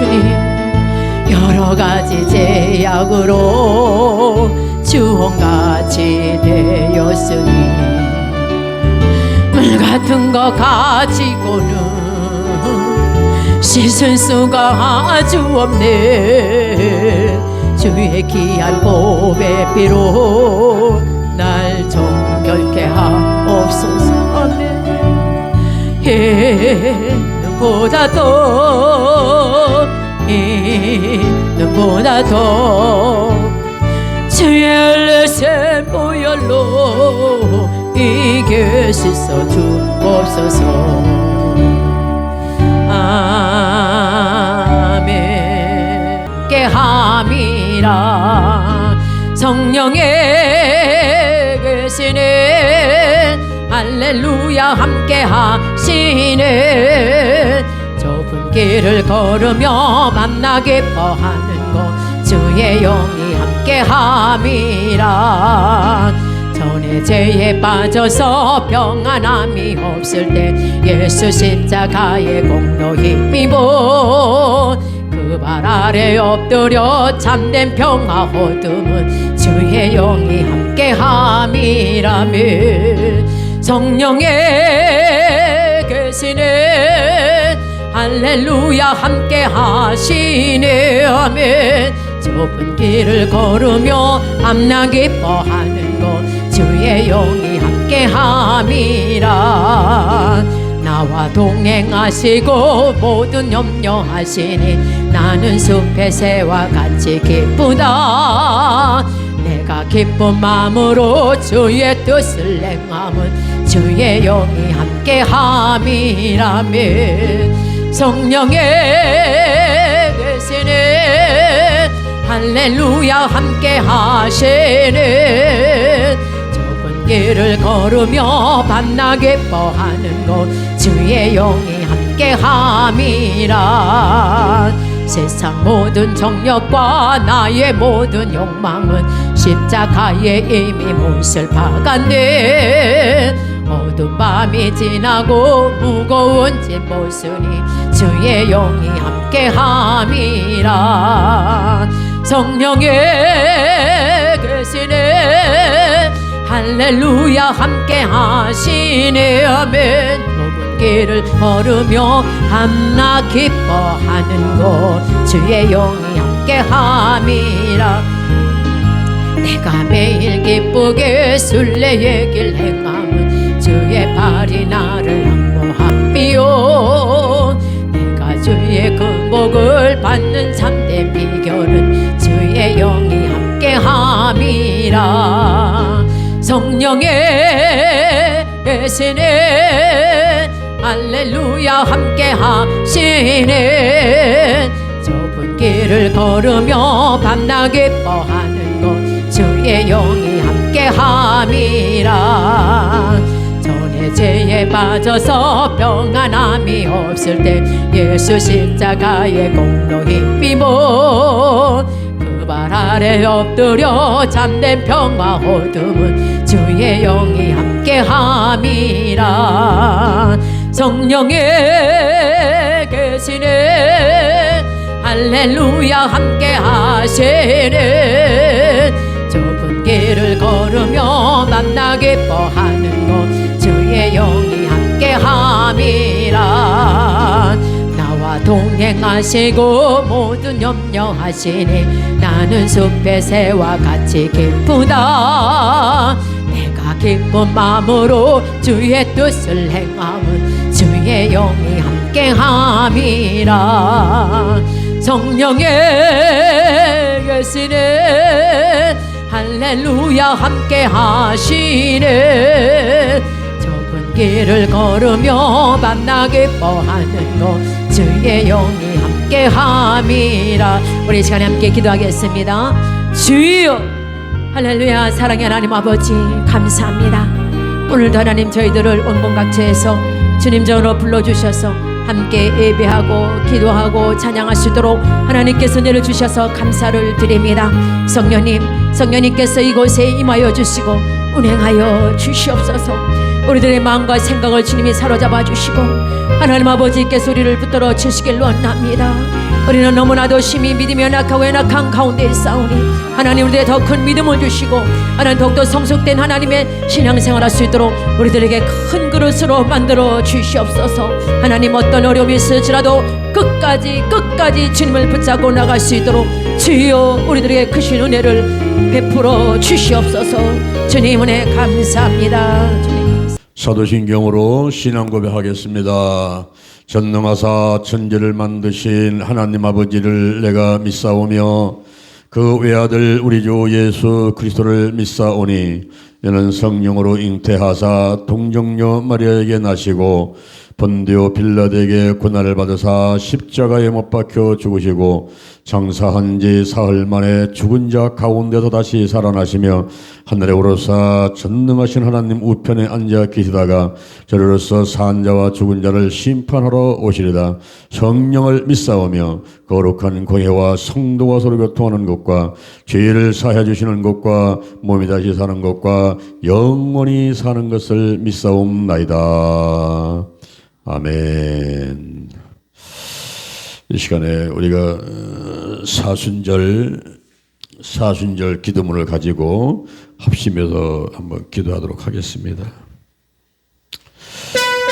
주님, 여러 가지 제약으로 주홍같이 되었으니 물 같은 거 가지고는 씻을 수가 아주 없네. 주의 귀한 보배 피로 날 정결케 하옵소서. 아멘. 눈보다 더 주의 얼레새 보혈로 이겨 씻어 주옵소서. 아멘. 깨함이라 성령의 계시네. 할렐루야 함께 하시네. 좁은 길을 걸으며 만나 기뻐하는 것 주의 영이 함께 함이라. 전에 죄에 빠져서 평안함이 없을 때 예수 십자가의 공로 힘입어 그 발 아래 엎드려 참된 평화 얻음은 주의 영이 함께 함이라며. 성령의 계시네. 할렐루야 함께 하시네. 아멘. 좁은 길을 걸으며 밤낮 기뻐하는 것 주의 영이 함께 함이라. 나와 동행하시고 모든 염려하시니 나는 숲의 새와 같이 기쁘다. 내가 기쁜 마음으로 주의 뜻을 행함은 주의 영이 함께 함이라며. 성령의 계시네. 할렐루야 함께 하시네. 좁은 길을 걸으며 밤낮 기뻐하는 것 주의 영이 함께 함이라. 세상 모든 정욕과 나의 모든 욕망은 십자가에 이미 못을 박았네. 어두운 밤이 지나고 무거운 짐 벗으니 주의 영이 함께 함이라. 성령의 계시네. 할렐루야 함께 하시네. 아멘. 좁은 길을 걸으며 밤낮 기뻐하는 것 주의 영이 함께 함이라. 내가 매일 기쁘게 순례의 길 행함은 주의 발이 나를 항모하며. 내가 주의 금복을 받는 참된 비결은 주의 영이 함께 함이라. 성령의 계시네. 할렐루야 함께 하시네. 좁은 길을 걸으며 밤낮 기뻐하는 것 주의 영이 함께 함이라. 전에 죄에 빠져서 평안함이 없을 때 예수 십자가의 공로 힘입어 그 발 아래 엎드려 참된 평화 얻음은 주의 영이 함께 함이라. 성령의 계시네. 할렐루야 함께 하시네. 좁은 길을 걸으며 만나 기뻐하는 것 주의 영이 함께 함이라. 나와 동행하시고 모든 염려하시니 나는 숲의 새와 같이 기쁘다. 내가 기쁜 마음으로 주의 뜻을 행함은 주의 영이 함께 함이라. 성령의 계시네. 할렐루야 함께 하시네. 좁은 길을 걸으며 만나 기뻐하는 것 주의 영이 함께 함이라. 우리 이 시간에 함께 기도하겠습니다. 주여 할렐루야. 사랑의 하나님 아버지 감사합니다. 오늘도 하나님 저희들을 온공각처에서 주님 전으로 불러주셔서 함께 예배하고 기도하고 찬양할 수 있도록 하나님께서 은혜를 주셔서 감사를 드립니다. 성령님께서 이곳에 임하여 주시고 운행하여 주시옵소서. 우리들의 마음과 생각을 주님이 사로잡아 주시고 하나님 아버지께서 우리를 붙들어 주시길 원합니다. 우리는 너무나도 심히 믿음이 연약하고 연약한 가운데 있사오니 하나님 우리에게 더 큰 믿음을 주시고 하나님 더욱더 성숙된 하나님의 신앙생활 할 수 있도록 우리들에게 큰 그릇으로 만들어 주시옵소서. 하나님 어떤 어려움이 있을지라도 끝까지 주님을 붙잡고 나갈 수 있도록 주여 우리들에게 크신 은혜를 베풀어 주시옵소서. 주님 은혜 감사합니다. 주님 감사합니다. 사도신경으로 신앙 고백하겠습니다. 전능하사 천지를 만드신 하나님 아버지를 내가 믿사오며 그 외아들 우리 주 예수 그리스도를 믿사오니 이는 성령으로 잉태하사 동정녀 마리아에게 나시고 본디오 빌라드에게 고난을 받으사 십자가에 못 박혀 죽으시고 장사한 지 사흘 만에 죽은 자 가운데서 다시 살아나시며 하늘에 오르사 전능하신 하나님 우편에 앉아 계시다가 저리로서 산 자와 죽은 자를 심판하러 오시리다. 성령을 믿사오며 거룩한 공회와 성도와 서로 교통하는 것과 죄를 사해 주시는 것과 몸이 다시 사는 것과 영원히 사는 것을 믿사옵나이다. 아멘. 이 시간에 우리가 사순절 기도문을 가지고 합심해서 한번 기도하도록 하겠습니다.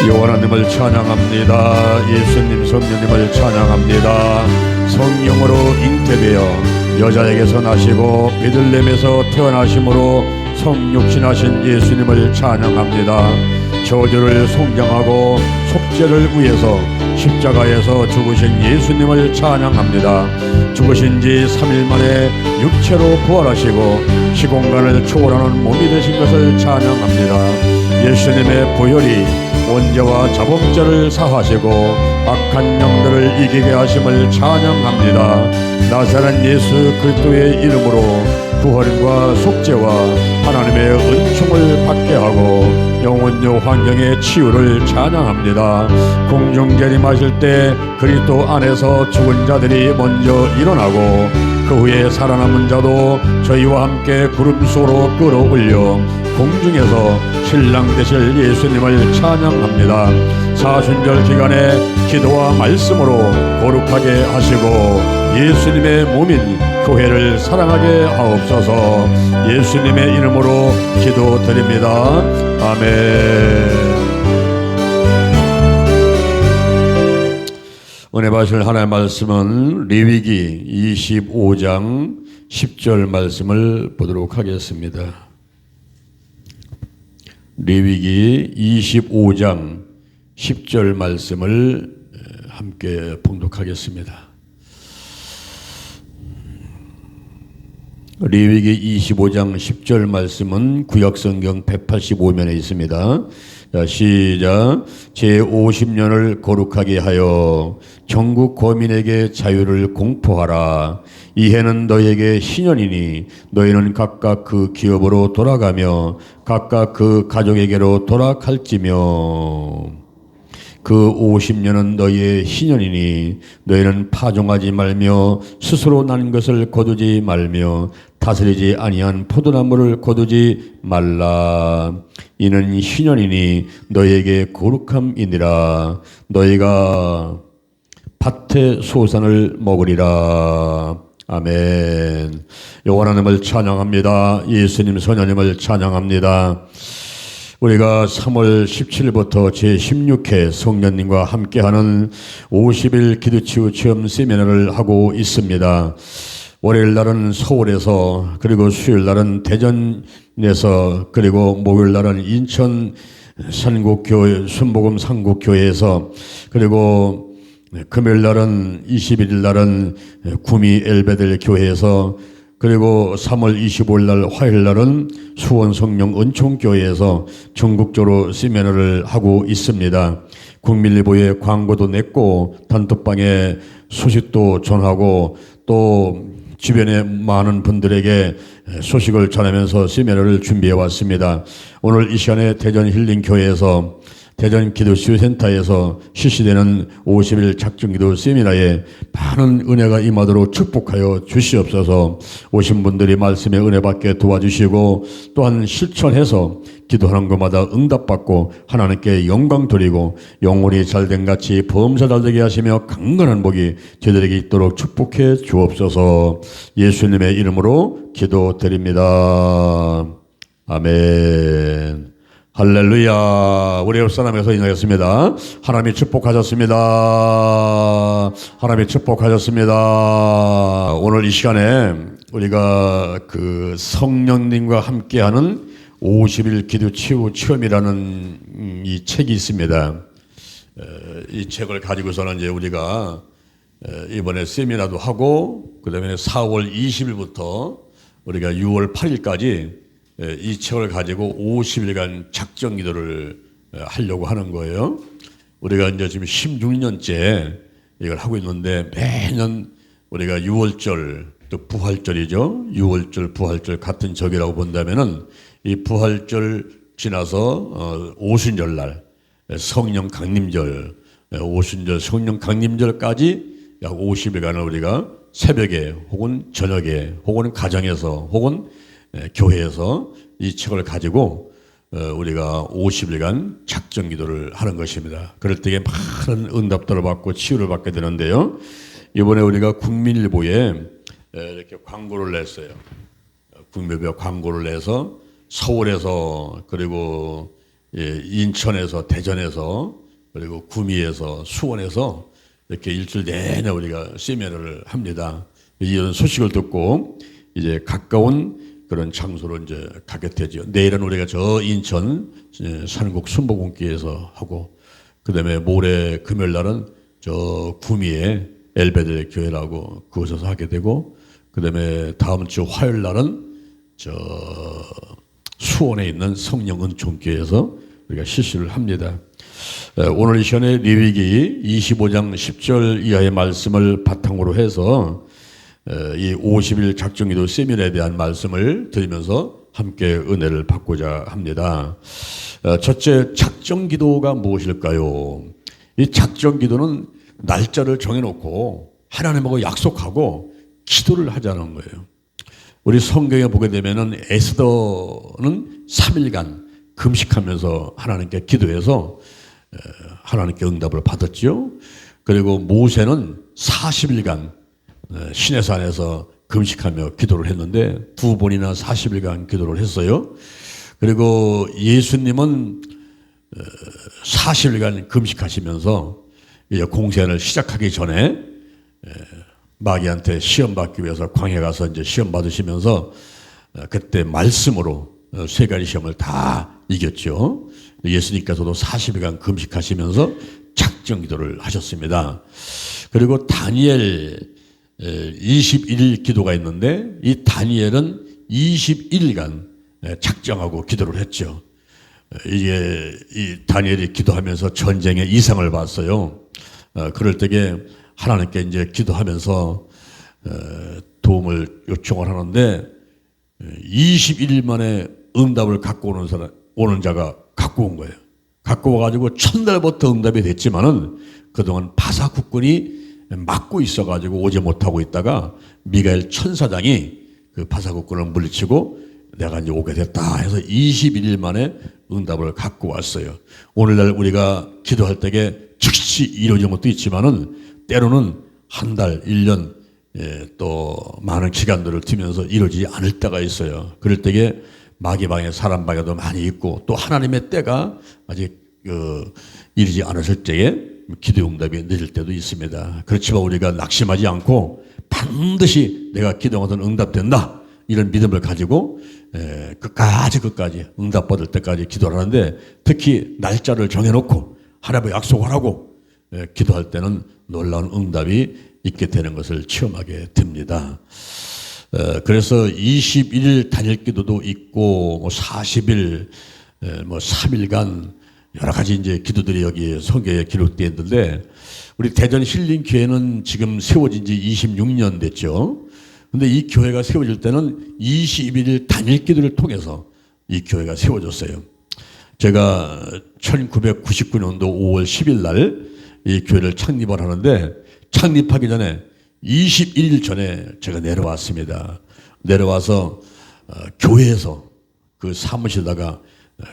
여호와 하나님을 찬양합니다. 예수님 성령님을 찬양합니다. 성령으로 잉태되어 여자에게서 나시고 베들레헴에서 태어나심으로 성육신하신 예수님을 찬양합니다. 저주를 송장하고 속죄를 위해서 십자가에서 죽으신 예수님을 찬양합니다. 죽으신 지 3일 만에 육체로 부활하시고 시공간을 초월하는 몸이 되신 것을 찬양합니다. 예수님의 보혈이 원죄와 자범죄를 사하시고 악한 영들을 이기게 하심을 찬양합니다. 나사렛 예수 그리스도의 이름으로 부활과 속죄와 하나님의 은총을 받게 하고 영혼요 환경의 치유를 찬양합니다. 공중 재림하실 때 그리스도 안에서 죽은 자들이 먼저 일어나고 그 후에 살아남은 자도 저희와 함께 구름 속으로 끌어올려 공중에서 신랑 되실 예수님을 찬양합니다. 사순절 기간에 기도와 말씀으로 거룩하게 하시고 예수님의 몸인 교회를 사랑하게 하옵소서. 예수님의 이름으로 기도드립니다. 아멘. 은혜 받으실 하나님의 말씀은 레위기 25장 10절 말씀을 보도록 하겠습니다. 레위기 25장 10절 말씀을 함께 봉독하겠습니다. 레위기 25장 10절 말씀은 구약성경 185면에 있습니다. 자, 시작. 제50년을 거룩하게 하여 전국 거민에게 자유를 공포하라. 이 해는 너희에게 신년이니 너희는 각각 그 기업으로 돌아가며 각각 그 가족에게로 돌아갈지며 그 50년은 너희의 희년이니 너희는 파종하지 말며 스스로 난 것을 거두지 말며 다스리지 아니한 포도나무를 거두지 말라. 이는 희년이니 너희에게 거룩함이니라. 너희가 밭의 소산을 먹으리라. 아멘. 여호와 하나님을 찬양합니다. 예수님 선녀님을 찬양합니다. 우리가 3월 17일부터 제16회 성년님과 함께하는 50일 기도치유 체험 세미나를 하고 있습니다. 월요일 날은 서울에서, 그리고 수요일 날은 대전에서, 그리고 목요일 날은 인천 산국교회, 순복음 산국교회에서, 그리고 금요일 날은 21일 날은 구미 엘베델 교회에서, 그리고 3월 25일 날 화요일 날은 수원 성령 은총교회에서 전국적으로 세미나를 하고 있습니다. 국민일보에 광고도 냈고 단톡방에 소식도 전하고 또 주변에 많은 분들에게 소식을 전하면서 세미나를 준비해 왔습니다. 오늘 이 시간에 대전 힐링교회에서 대전 기도치유센터에서 실시되는 50일 작정기도 세미나에 많은 은혜가 임하도록 축복하여 주시옵소서. 오신 분들이 말씀의 은혜 받게 도와주시고 또한 실천해서 기도하는 것마다 응답받고 하나님께 영광 돌리고 영혼이 잘된 같이 범사 잘되게 하시며 강건한 복이 저들에게 있도록 축복해 주옵소서. 예수님의 이름으로 기도드립니다. 아멘. 할렐루야. 우리 옆 사람에서 인하였습니다. 하나님이 축복하셨습니다. 하나님이 축복하셨습니다. 오늘 이 시간에 우리가 그 성령님과 함께하는 50일 기도 치유 체험이라는 이 책이 있습니다. 이 책을 가지고서는 이제 우리가 이번에 세미나도 하고 그다음에 4월 20일부터 우리가 6월 8일까지 이 책을 가지고 50일간 작정 기도를 하려고 하는 거예요. 우리가 이제 지금 16년째 이걸 하고 있는데 매년 우리가 6월절 또 부활절이죠. 6월절 부활절 같은 적이라고 본다면은 이 부활절 지나서 오순절 날 성령 강림절 오순절 성령 강림절까지 약 50일간을 우리가 새벽에 혹은 저녁에 혹은 가정에서 혹은 교회에서 이 책을 가지고 우리가 50일간 작정 기도를 하는 것입니다. 그럴 때에 많은 응답들을 받고 치유를 받게 되는데요. 이번에 우리가 국민일보에 이렇게 광고를 냈어요. 국민일보에 광고를 내서 서울에서 그리고 인천에서 대전에서 그리고 구미에서 수원에서 이렇게 일주일 내내 우리가 세미나를 합니다. 이런 소식을 듣고 이제 가까운 그런 장소로 이제 가게 되죠. 내일은 우리가 저 인천 산국 순복음교회에서 하고 그다음에 모레 금요일 날은 저 구미에 엘베델 교회라고 그곳에서 하게 되고 그다음에 다음 주 화요일 날은 저 수원에 있는 성령은총교회에서 우리가 실시를 합니다. 오늘 이 시간에 레위기 25장 10절 이하의 말씀을 바탕으로 해서 이 50일 작정기도 세미나에 대한 말씀을 드리면서 함께 은혜를 받고자 합니다. 첫째, 작정기도가 무엇일까요? 이 작정기도는 날짜를 정해놓고 하나님하고 약속하고 기도를 하자는 거예요. 우리 성경에 보게 되면은 에스더는 3일간 금식하면서 하나님께 기도해서 하나님께 응답을 받았지요. 그리고 모세는 40일간 시내산에서 금식하며 기도를 했는데 2번이나 40일간 기도를 했어요. 그리고 예수님은 40일간 금식하시면서 공생을 시작하기 전에 마귀한테 시험 받기 위해서 광야에 가서 이제 시험 받으시면서 그때 말씀으로 세 가지 시험을 다 이겼죠. 예수님께서도 40일간 금식하시면서 작정 기도를 하셨습니다. 그리고 다니엘 21일 기도가 있는데 이 다니엘은 21일간 작정하고 기도를 했죠. 이게 이 다니엘이 기도하면서 전쟁의 이상을 봤어요. 그럴 때에 하나님께 이제 기도하면서 도움을 요청을 하는데 21일 만에 응답을 갖고 오는 자가 갖고 온 거예요. 갖고 와가지고 첫날부터 응답이 됐지만은 그동안 바사 국군이 막고 있어가지고 오지 못하고 있다가 미가엘 천사장이 그 바사 국군을 물리치고 내가 이제 오게 됐다 해서 21일 만에 응답을 갖고 왔어요. 오늘날 우리가 기도할 때에 즉시 이루어진 것도 있지만은 때로는 한 달, 1년 또 많은 기간들을 두면서 이루어지지 않을 때가 있어요. 그럴 때에 마귀방에 사람 방에도 많이 있고 또 하나님의 때가 아직 이르지 않았을 때에 기도 응답이 늦을 때도 있습니다. 그렇지만 우리가 낙심하지 않고 반드시 내가 기도하던 응답된다 이런 믿음을 가지고 끝까지 응답받을 때까지 기도를 하는데 특히 날짜를 정해놓고 하나님의 약속을 하고 기도할 때는 놀라운 응답이 있게 되는 것을 체험하게 됩니다. 그래서 21일 단일 기도도 있고 40일 3일간 여러 가지 이제 기도들이 여기 성경에 기록되어 있는데 우리 대전 힐링 교회는 지금 세워진 지 26년 됐죠. 근데 이 교회가 세워질 때는 21일 단일 기도를 통해서 이 교회가 세워졌어요. 제가 1999년도 5월 10일 날 이 교회를 창립을 하는데 창립하기 전에 21일 전에 제가 내려왔습니다. 내려와서 교회에서 그 사무실에다가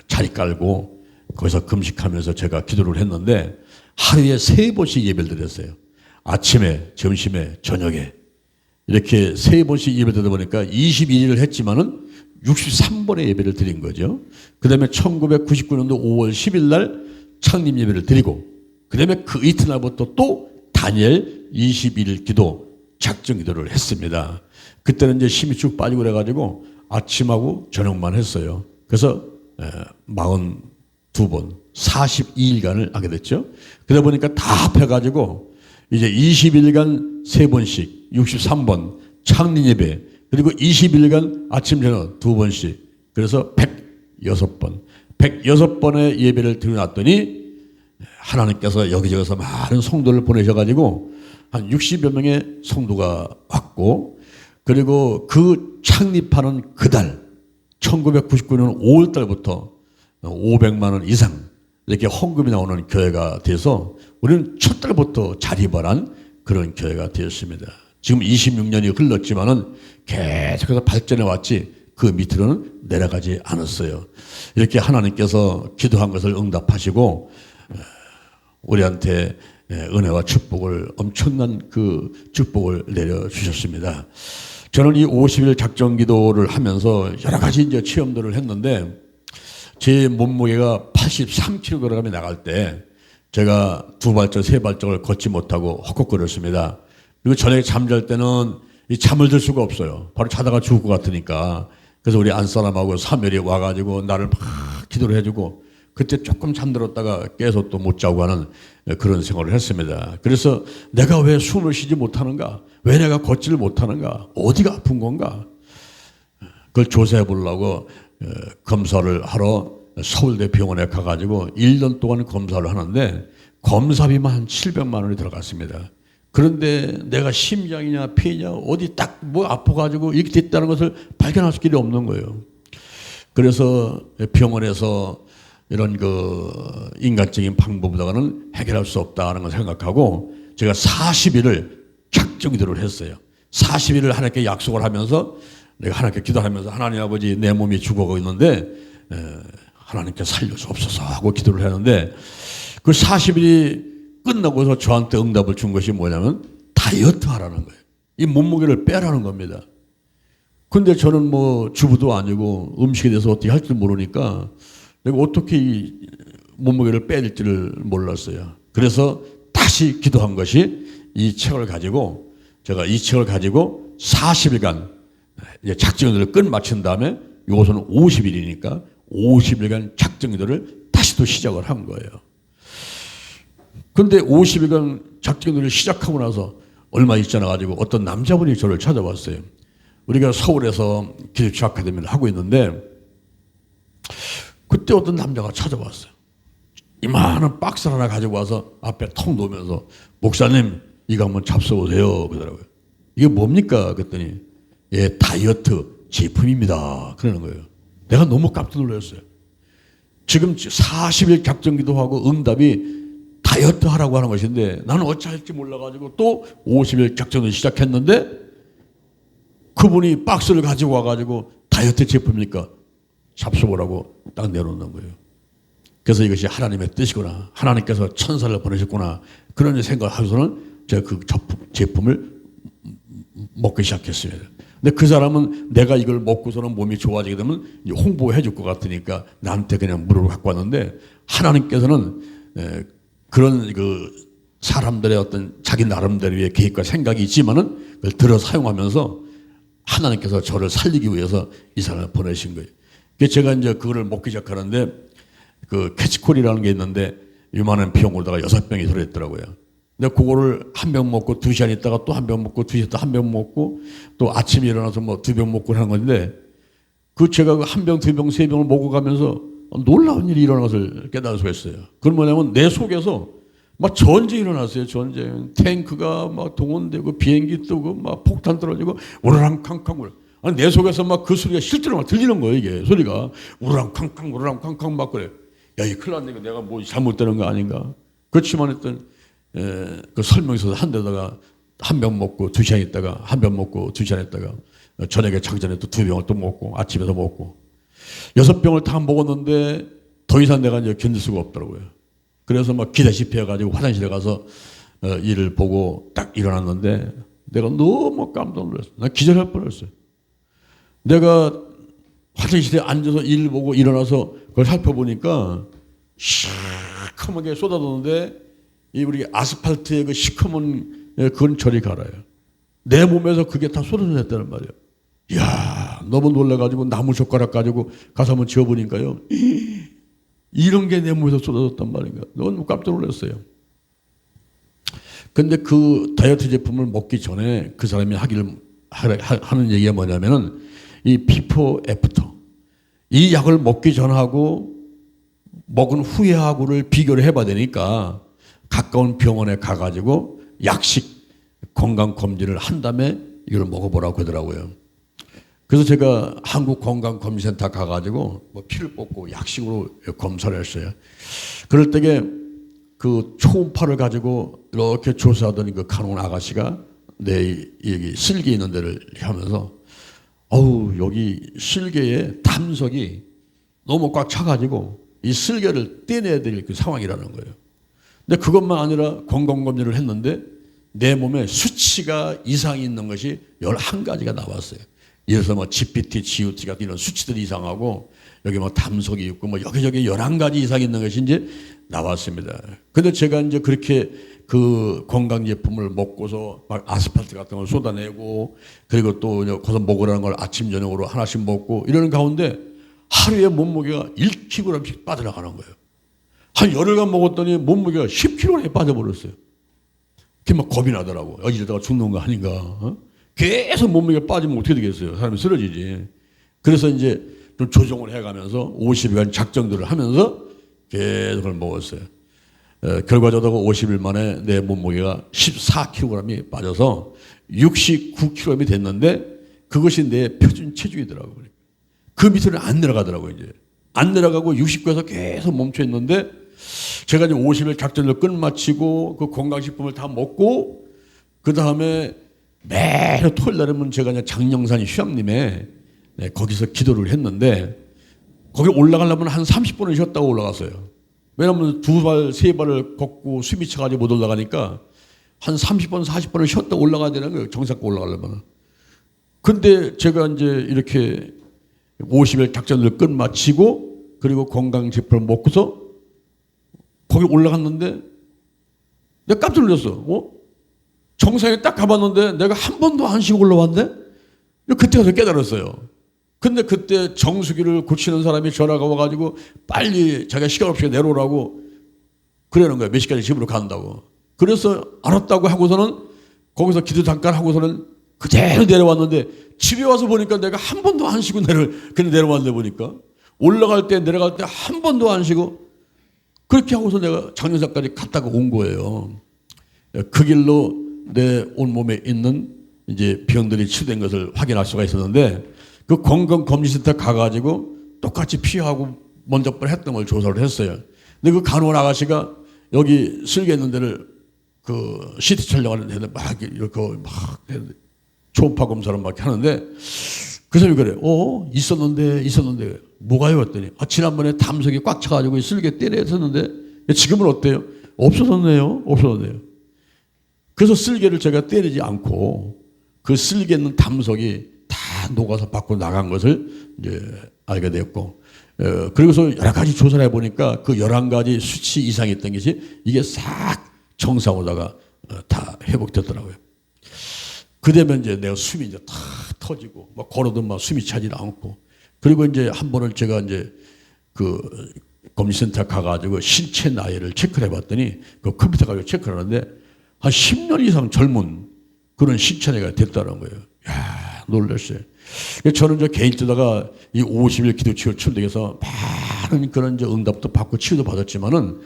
자리 깔고 거기서 금식하면서 제가 기도를 했는데 하루에 3번씩 예배를 드렸어요. 아침에, 점심에, 저녁에 이렇게 3번씩 예배를 드리다 보니까 21일을 했지만은 63번의 예배를 드린 거죠. 그 다음에 1999년도 5월 10일 날 창립 예배를 드리고 그 다음에 그 이튿날부터 또 다니엘 21일 기도 작정 기도를 했습니다. 그때는 이제 힘이 쭉 빠지고 그래가지고 아침하고 저녁만 했어요. 그래서 42번 42일간을 하게 됐죠. 그러다 보니까 다 합해가지고 이제 21일간 3번씩 63번 창립 예배 그리고 20일간 아침 저녁 2번씩 그래서 106번 106번의 예배를 드려놨더니 하나님께서 여기저기서 많은 성도를 보내셔가지고 한 60여 명의 성도가 왔고 그리고 그 창립하는 그달 1999년 5월 달부터 500만 원 이상 이렇게 헌금이 나오는 교회가 돼서 우리는 첫 달부터 자립을 그런 교회가 되었습니다. 지금 26년이 흘렀지만은 계속해서 발전해 왔지 그 밑으로는 내려가지 않았어요. 이렇게 하나님께서 기도한 것을 응답하시고 우리한테 은혜와 축복을 엄청난 그 축복을 내려주셨습니다. 저는 이 50일 작정 기도를 하면서 여러 가지 이제 체험들을 했는데 제 몸무게가 83kg이 나갈 때 제가 2발짝, 3발짝을 걷지 못하고 헛헛거렸습니다. 그리고 저녁에 잠잘 때는 이 잠을 들 수가 없어요. 바로 자다가 죽을 것 같으니까. 그래서 우리 안사람하고 사멸이 와가지고 나를 막 기도를 해주고 그때 조금 잠들었다가 깨서 또 못 자고 하는 그런 생활을 했습니다. 그래서 내가 왜 숨을 쉬지 못하는가? 왜 내가 걷지를 못하는가? 어디가 아픈 건가? 그걸 조사해 보려고 검사를 하러 서울대 병원에 가가지고 1년 동안 검사를 하는데 검사비만 한 700만 원이 들어갔습니다. 그런데 내가 심장이냐 폐냐 어디 딱 뭐 아파가지고 이렇게 됐다는 것을 발견할 수 길이 없는 거예요. 그래서 병원에서 이런 그 인간적인 방법보다는 해결할 수 없다는 걸 생각하고 제가 40일을 작정 기도를 했어요. 40일을 하나님께 약속을 하면서 내가 하나님께 기도하면서 하나님 아버지 내 몸이 죽어가고 있는데 하나님께 살려주옵소서 하고 기도를 했는데 그 40일이 끝나고서 저한테 응답을 준 것이 뭐냐면 다이어트 하라는 거예요. 이 몸무게를 빼라는 겁니다. 근데 저는 뭐 주부도 아니고 음식에 대해서 어떻게 할 줄 모르니까 내가 어떻게 이 몸무게를 빼야 될지를 몰랐어요. 그래서 다시 기도한 것이 이 책을 가지고 제가 이 책을 가지고 40일간 작정기도를 끝마친 다음에 이것은 50일이니까 50일간 작정기도를 다시 또 시작을 한 거예요. 근데 50일간 작정기도를 시작하고 나서 얼마 있지 않아 가지고 어떤 남자분이 저를 찾아왔어요. 우리가 서울에서 기독교 아카데미를 하고 있는데 그때 어떤 남자가 찾아왔어요. 이만한 박스 하나 가지고 와서 앞에 턱 놓으면서 목사님 이거 한번 잡숴보세요 그러더라고요. 이게 뭡니까? 그랬더니 예 다이어트 제품입니다 그러는 거예요. 내가 너무 깜짝 놀랐어요. 지금 40일 작정기도하고 응답이 다이어트 하라고 하는 것인데 나는 어찌 할지 몰라가지고 또 50일 작정을 시작했는데 그분이 박스를 가지고 와가지고 다이어트 제품이니까 잡숴보라고 딱 내놓는 거예요. 그래서 이것이 하나님의 뜻이구나. 하나님께서 천사를 보내셨구나. 그런 생각을 하고서는 제가 그 제품을 먹기 시작했습니다. 근데 그 사람은 내가 이걸 먹고서는 몸이 좋아지게 되면 홍보해 줄 것 같으니까 나한테 그냥 무료로 갖고 왔는데 하나님께서는 그런 그 사람들의 어떤 자기 나름대로의 계획과 생각이 있지만은 그걸 들어 사용하면서 하나님께서 저를 살리기 위해서 이 사람을 보내신 거예요. 그래서 제가 이제 그거를 먹기 시작하는데 그 캐치콜이라는 게 있는데 요만한 병으로다가 6병이 들어있더라고요. 근데 그거를 한 병 먹고 2시간 있다가 또 한 병 먹고 2시간 또 한 병 먹고 또 아침에 일어나서 뭐 2병 먹고 하는 건데 그 제가 한 병, 2병, 3병을 먹어가면서 놀라운 일이 일어난 것을 깨달을 수가 있어요. 그건 뭐냐면 내 속에서 막 전쟁이 일어났어요. 전쟁. 탱크가 막 동원되고 비행기 뜨고 막 폭탄 떨어지고 우르랑캉캉 아니 내 속에서 막 그 소리가 실제로 막 들리는 거예요. 이게 소리가 우르랑캉캉 우르랑캉캉 막 그래. 야, 이 큰일 났네. 내가 뭐 잘못되는 거 아닌가. 그렇지만 했던 그 설명서도 한 데다가 한 병 먹고 2시간 있다가 한 병 먹고 2시간 있다가 저녁에 자기 전에 또 2병을 또 먹고 아침에도 먹고 6병을 다 먹었는데 더 이상 내가 이제 견딜 수가 없더라고요. 그래서 막 기다시피 해가지고 화장실에 가서 일을 보고 딱 일어났는데 내가 너무 깜짝 놀랐어요. 나 기절할 뻔했어요. 내가 화장실에 앉아서 일 보고 일어나서 그걸 살펴보니까 시커멓게 쏟아졌는데 이 우리 아스팔트의 그 시커먼 그건 저리 갈아요. 내 몸에서 그게 다 쏟아졌다는 말이에요. 이야, 너무 놀라가지고 나무 젓가락 가지고 가서 한번 지어보니까요. 이런 게 내 몸에서 쏟아졌단 말인가. 너무 깜짝 놀랐어요. 근데 그 다이어트 제품을 먹기 전에 그 사람이 하는 얘기가 뭐냐면은 이 비포 애프터. 이 약을 먹기 전하고 먹은 후에하고를 비교를 해봐야 되니까 가까운 병원에 가가지고 약식 건강검진을 한 다음에 이걸 먹어보라고 하더라고요. 그래서 제가 한국건강검진센터 가가지고 뭐 피를 뽑고 약식으로 검사를 했어요. 그럴 때에 그 초음파를 가지고 이렇게 조사하더니 그 간호원 아가씨가 내 여기 실개 있는 데를 하면서 어우, 여기 실개에 담석이 너무 꽉 차가지고 이 실개를 떼내야 될 그 상황이라는 거예요. 근데 그것만 아니라 건강검진을 했는데 내 몸에 수치가 이상이 있는 것이 11가지가 나왔어요. 예를 들어서 뭐 GPT, GOT 같은 이런 수치들이 이상하고 여기 뭐 담석이 있고 뭐 여기저기 11가지 이상이 있는 것이 이제 나왔습니다. 근데 제가 이제 그렇게 그 건강제품을 먹고서 막 아스팔트 같은 걸 쏟아내고 그리고 또 거기서 먹으라는 걸 아침, 저녁으로 하나씩 먹고 이러는 가운데 하루에 몸무게가 1kg씩 빠져나가는 거예요. 한 열흘간 먹었더니 몸무게가 10kg에 빠져버렸어요. 그게 막 겁이 나더라고. 이러다가 죽는 거 아닌가. 어? 계속 몸무게가 빠지면 어떻게 되겠어요? 사람이 쓰러지지. 그래서 이제 좀 조정을 해가면서 50일간 작정들을 하면서 계속 먹었어요. 결과적으로 50일 만에 내 몸무게가 14kg이 빠져서 69kg이 됐는데 그것이 내 표준 체중이더라고요. 그 밑으로 안 내려가더라고요. 이제 안 내려가고 69에서 계속 멈춰 있는데 제가 이제 50일 작전을 끝마치고 그 건강식품을 다 먹고 그 다음에 매일 토요일 날이면 제가 이제 장영산 휴양림에 거기서 기도를 했는데 거기 올라가려면 한 30분을 쉬었다가 올라갔어요. 왜냐하면 2발, 3발을 걷고 숨이 차가지고 못 올라가니까 한 30분, 40분을 쉬었다 올라가야 되는 거예요. 정상껏 올라가려면. 근데 제가 이제 이렇게 50일 작전을 끝마치고 그리고 건강식품을 먹고서 거기 올라갔는데 내가 깜짝 놀랐어. 정상에 딱 가봤는데 내가 한 번도 안 쉬고 올라왔네? 그때 가서 깨달았어요. 근데 그때 정수기를 고치는 사람이 전화가 와가지고 빨리 자기가 시간 없이 내려오라고 그러는 거예요. 몇 시까지 집으로 간다고. 그래서 알았다고 하고서는 거기서 기도 잠깐 하고서는 그대로 내려왔는데 집에 와서 보니까 내가 한 번도 안 쉬고 그냥 내려왔는데 보니까 올라갈 때 내려갈 때 한 번도 안 쉬고 그렇게 하고서 내가 장례사까지 갔다가 온 거예요. 그 길로 내 온몸에 있는 이제 병들이 치유된 것을 확인할 수가 있었는데 그 건강검진센터 가가지고 똑같이 피하고 먼저 했던 걸 조사를 했어요. 근데 그 간호원 아가씨가 여기 슬개 있는 데를 그 CT 촬영하는 데는 막 이렇게 막 초음파 검사를 막 하는데 그 사람이 그래. 있었는데 뭐가요? 했더니 지난번에 담석이 꽉 차가지고 슬개 떼냈었는데 지금은 어때요? 없어졌네요. 그래서 쓸개를 제가 때리지 않고 그 쓸개 있는 담석이 다 녹아서 밖으로 나간 것을 이제 알게 됐고, 그리고서 여러 가지 조사를 해보니까 그 11가지 수치 이상이 있던 것이 이게 싹 정상으로다가 다 회복됐더라고요. 그러면 이제 내가 숨이 이제 다 터지고, 막 걸어도 막 숨이 차지 않고, 그리고 이제 한 번을 제가 이제 그 검진센터 가가지고 신체 나이를 체크를 해봤더니 그 컴퓨터 가지고 체크를 하는데 한 10년 이상 젊은 그런 신체 나이가 됐다는 거예요. 야, 놀랐어요. 저는 저 개인 뜨다가 이 50일 기도 치유 출력에서 많은 그런 이제 응답도 받고 치유도 받았지만은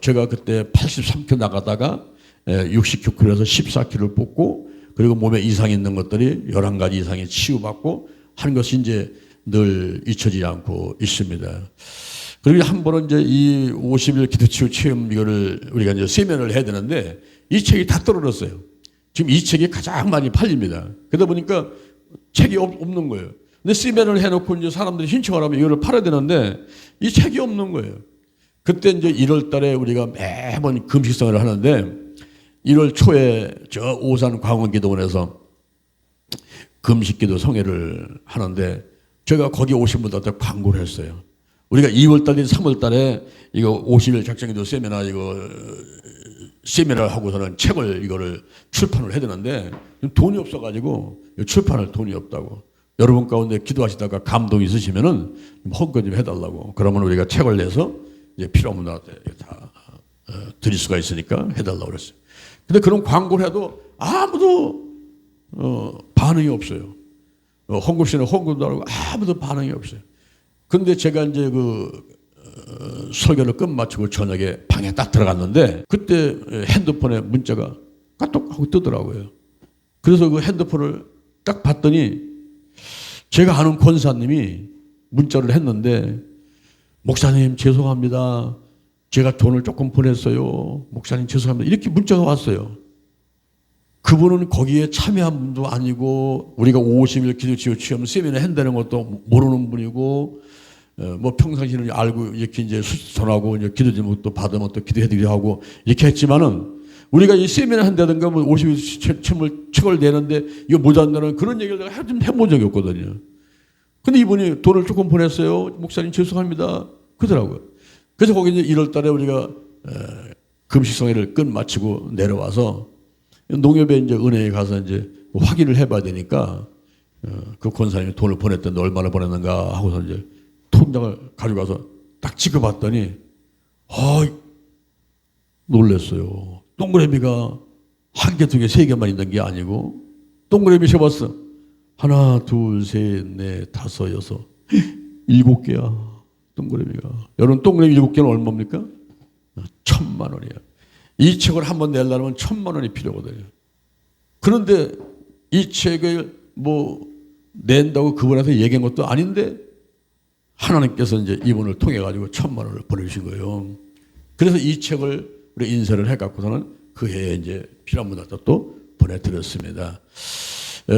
제가 그때 83kg 나가다가 69kg에서 14kg를 뽑고 그리고 몸에 이상이 있는 것들이 11가지 이상이 치유받고 하는 것이 이제 늘 잊혀지지 않고 있습니다. 그리고 한 번은 이제 이 50일 기도치유 체험 이거를 우리가 이제 세면을 해야 되는데 이 책이 다 떨어졌어요. 지금 이 책이 가장 많이 팔립니다. 그러다 보니까 책이 없는 거예요. 근데 세면을 해놓고 이제 사람들이 신청을 하면 이거를 팔아야 되는데 이 책이 없는 거예요. 그때 이제 1월 달에 우리가 매번 금식성을 하는데 1월 초에 저 오산 광원기도원에서 금식기도 성회를 하는데 제가 거기 오신 분들한테 광고를 했어요. 우리가 2월 달에 3월 달에 이거 50일 작정기도 세미나 이거 세미나를 하고서는 책을 이거를 출판을 해야 되는데 돈이 없어가지고 출판할 돈이 없다고. 여러분 가운데 기도하시다가 감동이 있으시면은 헌금 좀 해달라고. 그러면 우리가 책을 내서 이제 필요 없는 분한테 다 드릴 수가 있으니까 해달라고 그랬어요. 근데 그런 광고를 해도 아무도 반응이 없어요. 헌금시는 헌금도 안 하고 아무도 반응이 없어요. 근데 제가 이제 설교를 끝마치고 저녁에 방에 딱 들어갔는데 그때 핸드폰에 문자가 까똑 하고 뜨더라고요. 그래서 그 핸드폰을 딱 봤더니 제가 아는 권사님이 문자를 했는데 목사님 죄송합니다. 제가 돈을 조금 보냈어요. 목사님 죄송합니다. 이렇게 문자가 왔어요. 그분은 거기에 참여한 분도 아니고 우리가 50일 기도치유 체험 세미나 한다는 것도 모르는 분이고 뭐 평상시는 알고 이렇게 이제 전하고 이제 기도 제목도 받으면 또 기도해드리려 하고 이렇게 했지만은 우리가 이 세미나 한다든가 뭐 50일 책을 내는데 이거 모자란다는 그런 얘기를 내가 좀 해본 적이 없거든요. 근데 이분이 돈을 조금 보냈어요. 목사님 죄송합니다. 그러더라고요. 그래서 거기 이제 1월 달에 우리가 금식성회를 끝마치고 내려와서 농협에 이제 은행에 가서 이제 확인을 해봐야 되니까 그 권사님이 돈을 보냈던데 얼마나 보냈는가 하고서 이제 통장을 가져가서 딱 찍어봤더니 놀랐어요. 동그라미가 한 개, 두 개, 세 개만 있는 게 아니고 동그라미 세봤어. 하나, 둘, 셋, 넷, 다섯, 여섯, 7개야. 동그라미가. 여러분 동그라미 7개는 얼마입니까? 1,000만 원이야. 이 책을 한번 내려면 1,000만 원이 필요하거든요. 그런데 이 책을 뭐 낸다고 그분한테 얘기한 것도 아닌데 하나님께서 이제 이분을 통해 가지고 1,000만 원을 보내주신 거예요. 그래서 이 책을 우리 인쇄를 해갖고서는 그 해에 이제 필요한 분한테 또 보내드렸습니다.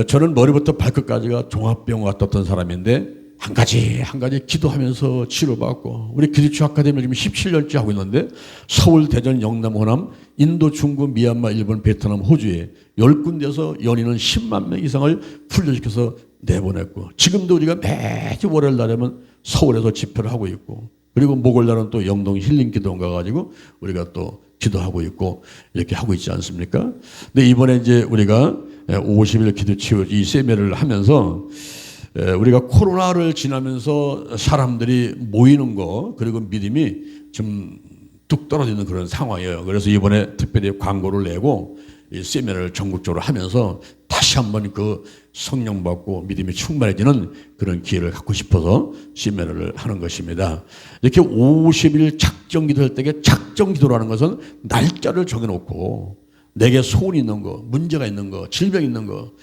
저는 머리부터 발끝까지가 종합병원 갔다 온 사람인데 한 가지 기도하면서 치료받고 우리 기도치유 아카데미를 지금 17년째 하고 있는데 서울, 대전, 영남, 호남, 인도, 중국, 미얀마, 일본, 베트남, 호주에 10군데에서 연인은 10만 명 이상을 훈련시켜서 내보냈고 지금도 우리가 매주 월요일 날이면 서울에서 집회를 하고 있고 그리고 목요일 날은 또 영동 힐링 기도원 가가지고 우리가 또 기도하고 있고 이렇게 하고 있지 않습니까? 근데 이번에 이제 우리가 50일 기도치유 이 세미나를 하면서 우리가 코로나를 지나면서 사람들이 모이는 거 그리고 믿음이 좀 뚝 떨어지는 그런 상황이에요. 그래서 이번에 특별히 광고를 내고 이 세미나를 전국적으로 하면서 다시 한번 그 성령 받고 믿음이 충만해지는 그런 기회를 갖고 싶어서 세미나를 하는 것입니다. 이렇게 50일 작정 기도할 때 작정 기도라는 것은 날짜를 정해놓고 내게 소원이 있는 거, 문제가 있는 거, 질병 있는 거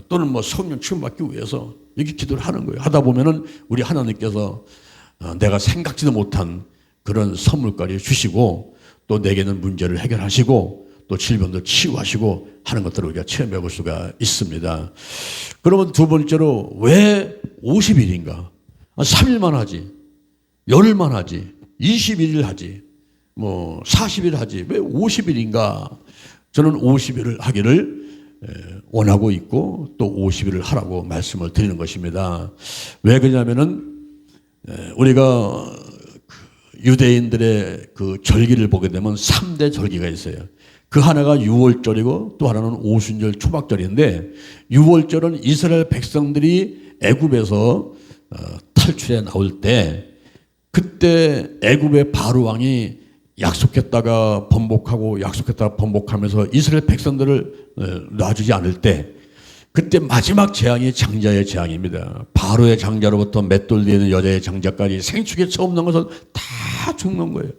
또는 뭐 성령 충만받기 위해서 이렇게 기도를 하는 거예요. 하다 보면은 우리 하나님께서 내가 생각지도 못한 그런 선물까지 주시고 또 내게는 문제를 해결하시고 또 질병도 치유하시고 하는 것들을 우리가 체험해 볼 수가 있습니다. 그러면 두 번째로 왜 50일인가? 3일만 하지, 열흘만 하지, 21일 하지, 뭐 40일 하지 왜 50일인가? 저는 50일을 하기를 원하고 있고 또 50일을 하라고 말씀을 드리는 것입니다. 왜 그러냐면은 우리가 유대인들의 그 절기를 보게 되면 3대 절기가 있어요. 그 하나가 유월절이고 또 하나는 오순절 초막절인데 유월절은 이스라엘 백성들이 애굽에서 탈출해 나올 때 그때 애굽의 바로 왕이 약속했다가 번복하고 약속했다가 번복하면서 이스라엘 백성들을 놔주지 않을 때 그때 마지막 재앙이 장자의 재앙입니다. 바로의 장자로부터 맷돌 있는 여자의 장자까지 생축에 처음 난 것은 다 죽는 거예요.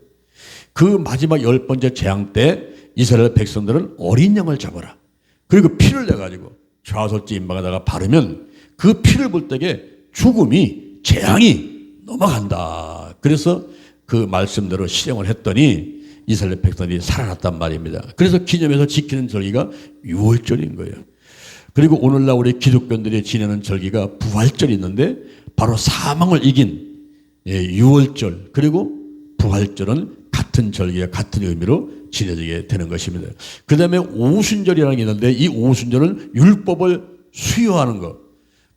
그 마지막 10번째 재앙 때 이스라엘 백성들은 어린 양을 잡아라. 그리고 피를 내가지고 좌설지 임방에다가 바르면 그 피를 볼 때에 죽음이 재앙이 넘어간다. 그래서 그 말씀대로 실행을 했더니 이스라엘 백성들이 살아났단 말입니다. 그래서 기념해서 지키는 절기가 유월절인 거예요. 그리고 오늘날 우리 기독교인들이 지내는 절기가 부활절이 있는데 바로 사망을 이긴 유월절 그리고 부활절은 같은 절기와 같은 의미로 지내지게 되는 것입니다. 그 다음에 오순절이라는 게 있는데 이 오순절은 율법을 수여하는 것.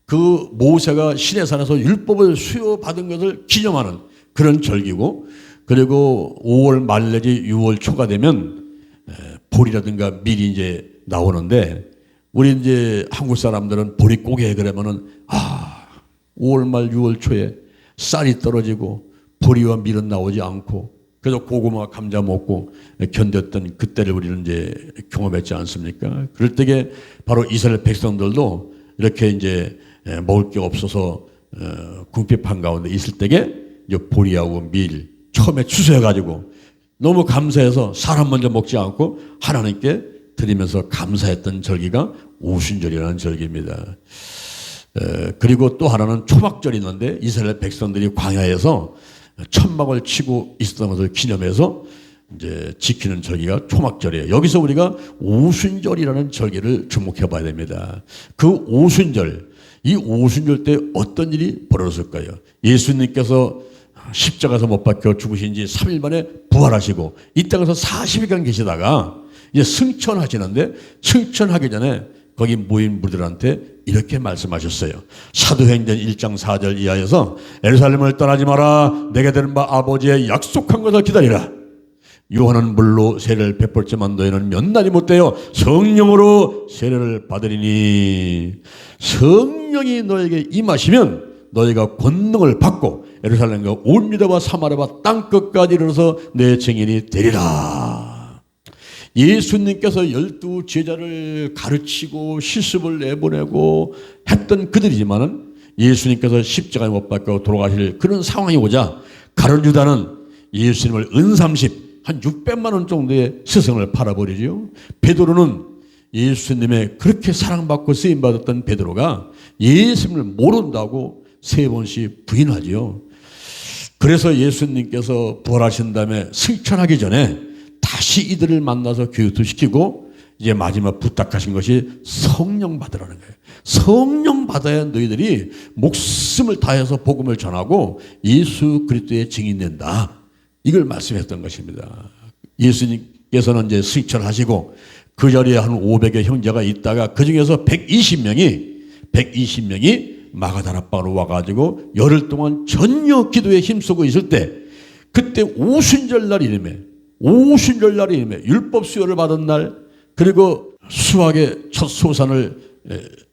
그 모세가 시내산에서 율법을 수여받은 것을 기념하는 그런 절기고 그리고 5월 말 내지 6월 초가 되면 보리라든가 밀이 이제 나오는데 우리 이제 한국 사람들은 보리 꼬개 그러면은 5월 말 6월 초에 쌀이 떨어지고 보리와 밀은 나오지 않고 그래서 고구마 감자 먹고 견뎠던 그때를 우리는 이제 경험했지 않습니까? 그럴 때에 바로 이스라엘 백성들도 이렇게 이제 먹을 게 없어서 궁핍한 가운데 있을 때에 이제 보리하고 밀 처음에 추수해가지고 너무 감사해서 사람 먼저 먹지 않고 하나님께 드리면서 감사했던 절기가 오순절이라는 절기입니다. 그리고 또 하나는 초막절이 있는데 이스라엘 백성들이 광야에서 천막을 치고 있었던 것을 기념해서 이제 지키는 절기가 초막절이에요. 여기서 우리가 오순절이라는 절기를 주목해 봐야 됩니다. 그 오순절, 이 오순절 때 어떤 일이 벌어졌을까요? 예수님께서 십자가에서 못 박혀 죽으신 지 3일 만에 부활하시고 이 땅에서 40일간 계시다가 이제 승천하시는데 승천하기 전에 거기 모인 무리들한테 이렇게 말씀하셨어요. 사도행전 1장 4절 이하에서 예루살렘을 떠나지 마라. 내게 되는 바 아버지의 약속한 것을 기다리라. 요한은 물로 세례를 베풀지만 너희는 몇 날이 못되어 성령으로 세례를 받으리니 성령이 너에게 임하시면 너희가 권능을 받고 예루살렘과 온 유다와 사마리아와 땅끝까지 이르러서 내 증인이 되리라. 예수님께서 12 제자를 가르치고 실습을 내보내고 했던 그들이지만은 예수님께서 십자가에 못 박혀 돌아가실 그런 상황이 오자 가룟 유다는 예수님을 은삼십 한 600만 원 정도의 스승을 팔아버리죠. 베드로는 예수님의 그렇게 사랑받고 쓰임받았던 베드로가 예수님을 모른다고 3번씩 부인하지요. 그래서 예수님께서 부활하신 다음에 승천하기 전에 다시 이들을 만나서 교육도 시키고 이제 마지막 부탁하신 것이 성령 받으라는 거예요. 성령 받아야 너희들이 목숨을 다해서 복음을 전하고 예수 그리스도의 증인 된다. 이걸 말씀했던 것입니다. 예수님께서는 이제 승천하시고 그 자리에 한 500의 형제가 있다가 그 중에서 120명이 마가다락방으로 와가지고 열흘 동안 전혀 기도에 힘쓰고 있을 때 그때 오순절 날 이름에 율법 수요를 받은 날 그리고 수학의 첫 소산을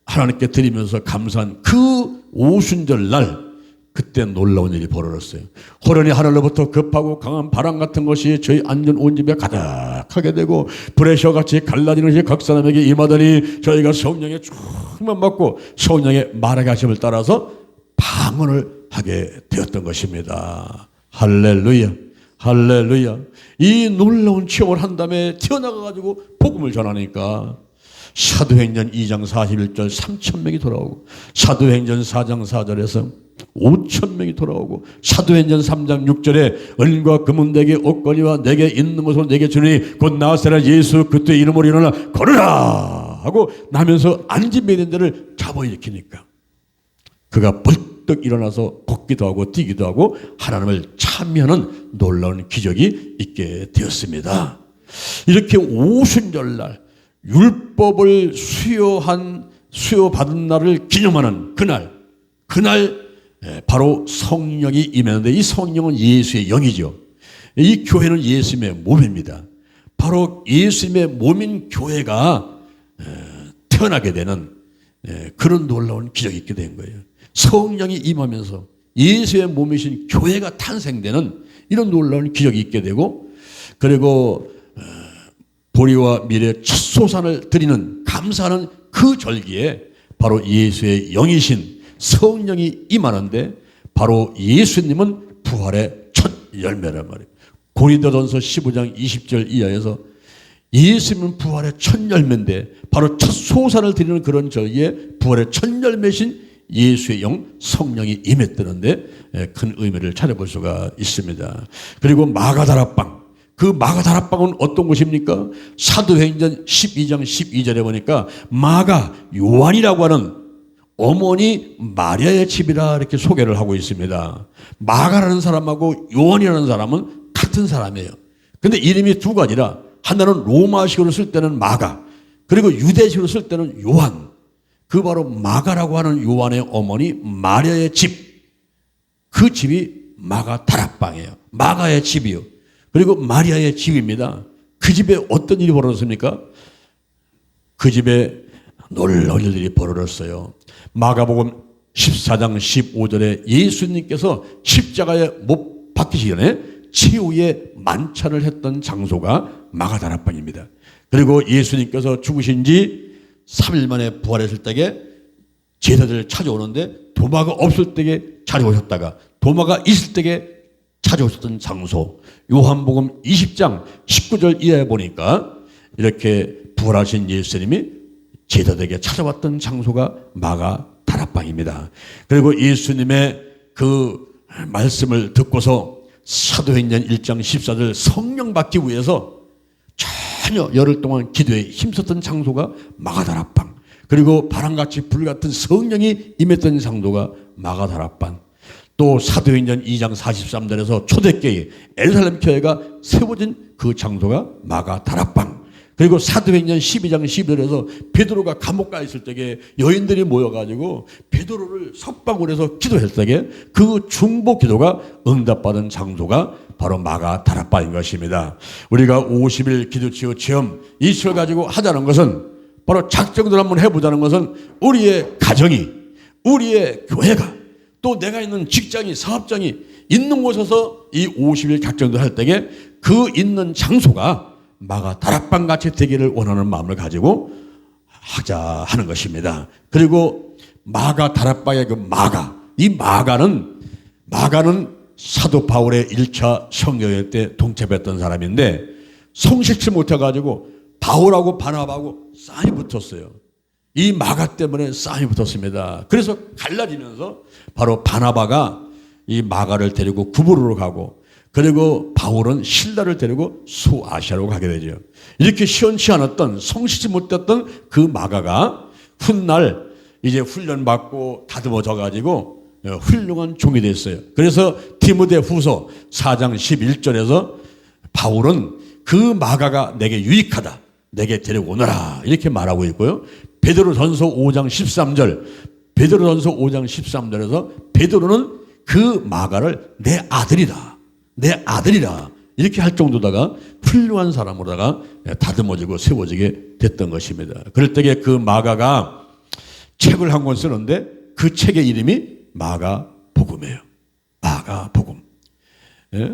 하나님께 드리면서 감사한 그 오순절 날 그때 놀라운 일이 벌어졌어요. 호련히 하늘로부터 급하고 강한 바람 같은 것이 저희 앉은 온 집에 가득하게 되고 불의 혀같이 갈라지는 것이 각 사람에게 임하더니 저희가 성령의 충만 받고 성령의 말하게 하심을 따라서 방언을 하게 되었던 것입니다. 할렐루야, 할렐루야. 이 놀라운 체험을 한 다음에 튀어나가가지고 복음을 전하니까 사도행전 2장 41절 3,000명이 돌아오고 사도행전 4장 4절에서 5,000명이 돌아오고 사도행전 3장 6절에 은과 금은 내게 옷걸이와 내게 있는 것으로 내게 주니 곧 나사렛 예수 그리스도의 이름으로 일어나 걸으라 하고 나면서 앉은매는 자를 잡아일으키니까 그가 벌떡 일어나서 걷기도 하고 뛰기도 하고 하나님을 찬미하는 놀라운 기적이 있게 되었습니다. 이렇게 오순절날 율법을 수여받은 날을 기념하는 그날 바로 성령이 임했는데 이 성령은 예수의 영이죠. 이 교회는 예수님의 몸입니다. 바로 예수님의 몸인 교회가 태어나게 되는 그런 놀라운 기적이 있게 된 거예요. 성령이 임하면서 예수의 몸이신 교회가 탄생되는 이런 놀라운 기적이 있게 되고 그리고 보리와 밀의 첫 소산을 드리는 감사하는 그 절기에 바로 예수의 영이신 성령이 임하는데 바로 예수님은 부활의 첫 열매란 말이에요. 고린도전서 15장 20절 이하에서 예수님은 부활의 첫 열매인데 바로 첫 소산을 드리는 그런 절기에 부활의 첫 열매신 예수의 영 성령이 임했다는데 큰 의미를 찾아볼 수가 있습니다. 그리고 마가다락방, 그 마가다락방은 어떤 곳입니까? 사도행전 12장 12절에 보니까 마가 요한이라고 하는 어머니 마리아의 집이라 이렇게 소개를 하고 있습니다. 마가라는 사람하고 요한이라는 사람은 같은 사람이에요. 근데 이름이 두 가지라, 하나는 로마식으로 쓸 때는 마가, 그리고 유대식으로 쓸 때는 요한. 그 바로 마가라고 하는 요한의 어머니 마리아의 집, 그 집이 마가 다락방이에요. 마가의 집이요. 그리고 마리아의 집입니다. 그 집에 어떤 일이 벌어졌습니까? 그 집에 놀라운 일들이 벌어졌어요. 마가복음 14장 15절에 예수님께서 십자가에 못 박히시기 전에 최후의 만찬을 했던 장소가 마가 다락방입니다. 그리고 예수님께서 죽으신 지 3일 만에 부활했을 때에 제자들을 찾아오는데 도마가 없을 때에 찾아오셨다가 도마가 있을 때에 찾아오셨던 장소, 요한복음 20장 19절 이하에 보니까 이렇게 부활하신 예수님이 제자들에게 찾아왔던 장소가 마가 다락방입니다. 그리고 예수님의 그 말씀을 듣고서 사도행전 1장 14절 성령 받기 위해서 전혀 열흘 동안 기도에 힘썼던 장소가 마가다락방, 그리고 바람같이 불같은 성령이 임했던 장소가 마가다락방, 또 사도행전 2장 43절에서 초대교회 예루살렘 교회가 세워진 그 장소가 마가다락방, 그리고 사도행전 12장 12절에서 베드로가 감옥 가 있을 때에 여인들이 모여가지고 베드로를 석방을 해서 기도했을 때에 그 중보 기도가 응답받은 장소가 바로 마가다락방인 것입니다. 우리가 50일 기도치유 체험 이걸 가지고 하자는 것은, 바로 작정들 한번 해보자는 것은, 우리의 가정이, 우리의 교회가, 또 내가 있는 직장이, 사업장이 있는 곳에서 이 50일 작정들 할 때에 그 있는 장소가 마가다락방 같이 되기를 원하는 마음을 가지고 하자 하는 것입니다. 그리고 마가다락방의 그 마가, 이 마가는 사도 바울의 1차 성경여행 때 동참했던 사람인데 성실치 못해가지고 바울하고 바나바하고 싸움이 붙었어요. 이 마가 때문에 싸움이 붙었습니다. 그래서 갈라지면서 바로 바나바가 이 마가를 데리고 구부로로 가고, 그리고 바울은 실라를 데리고 소아시아로 가게 되죠. 이렇게 시원치 않았던, 성실치 못했던 그 마가가 훗날 이제 훈련받고 다듬어져 가지고 훌륭한 종이 됐어요. 그래서 디모데후서 4장 11절에서 바울은 그 마가가 내게 유익하다, 내게 데려오너라 이렇게 말하고 있고요. 베드로전서 5장 13절, 베드로전서 5장 13절에서 베드로는 그 마가를 내 아들이다, 내 아들이라 이렇게 할 정도다가 훌륭한 사람으로다가 다듬어지고 세워지게 됐던 것입니다. 그럴 때에 그 마가가 책을 한 권 쓰는데 그 책의 이름이 마가복음이에요. 마가복음. 예?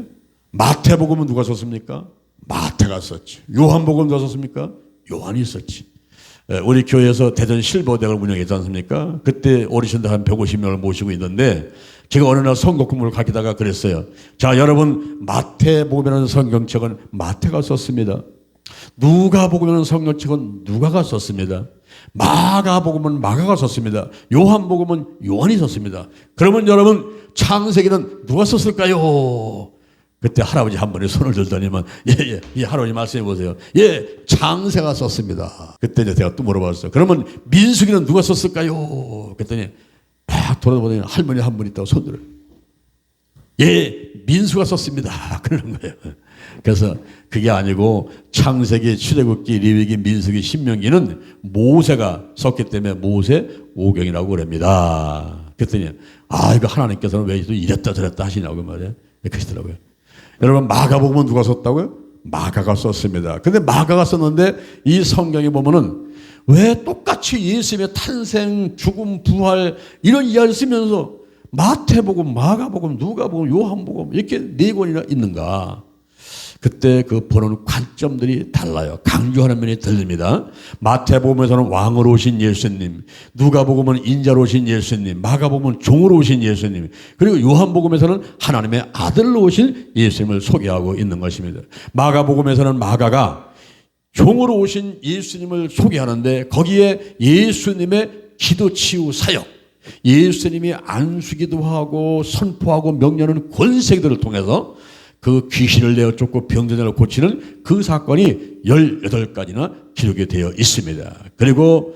마태복음은 누가 썼습니까? 마태가 썼지. 요한복음 누가 썼습니까? 요한이 썼지. 예, 우리 교회에서 대전 실버대학을 운영했지 않습니까? 그때 어르신들 한 150명을 모시고 있는데 제가 어느 날 선거 공부를 가르치다가 그랬어요. 자, 여러분, 마태복음이라는 성경책은 마태가 썼습니다. 누가복음이라는 성경책은 누가가 썼습니다. 마가복음은 마가가 썼습니다. 요한복음은 요한이 썼습니다. 그러면 여러분, 창세기는 누가 썼을까요? 그때 할아버지 한 번에 손을 들더니만 예, 할아버지 말씀해 보세요. 예, 창세가 썼습니다. 그때 이제 제가 또 물어봤어요. 그러면 민수기는 누가 썼을까요? 그랬더니 막 돌아보더니 할머니 한 분 있다고 손들어요. 예, 민수가 썼습니다. 그러는 거예요. 그래서 그게 아니고 창세기, 출애굽기, 레위기, 민수기, 신명기는 모세가 썼기 때문에 모세 오경이라고 그럽니다. 그랬더니 이거 하나님께서는 왜 이랬다 저랬다 하시냐고 말이에요. 이렇게 하시더라고요. 여러분, 마가복음은 누가 썼다고요? 마가가 썼습니다. 근데 마가가 썼는데 이 성경에 보면은 왜 똑같이 예수님의 탄생, 죽음, 부활 이런 이야기를 쓰면서 마태복음, 마가복음, 누가복음, 요한복음 이렇게 네 권이나 있는가? 그때 그 보는 관점들이 달라요. 강조하는 면이 들립니다. 마태복음에서는 왕으로 오신 예수님, 누가복음은 인자로 오신 예수님, 마가복음은 종으로 오신 예수님, 그리고 요한복음에서는 하나님의 아들로 오신 예수님을 소개하고 있는 것입니다. 마가복음에서는 마가가 종으로 오신 예수님을 소개하는데 거기에 예수님의 기도 치유 사역, 예수님이 안수기도 하고 선포하고 명령하는 권세들을 통해서 그 귀신을 내어 쫓고 병들을 고치는 그 사건이 18가지나 기록이 되어 있습니다. 그리고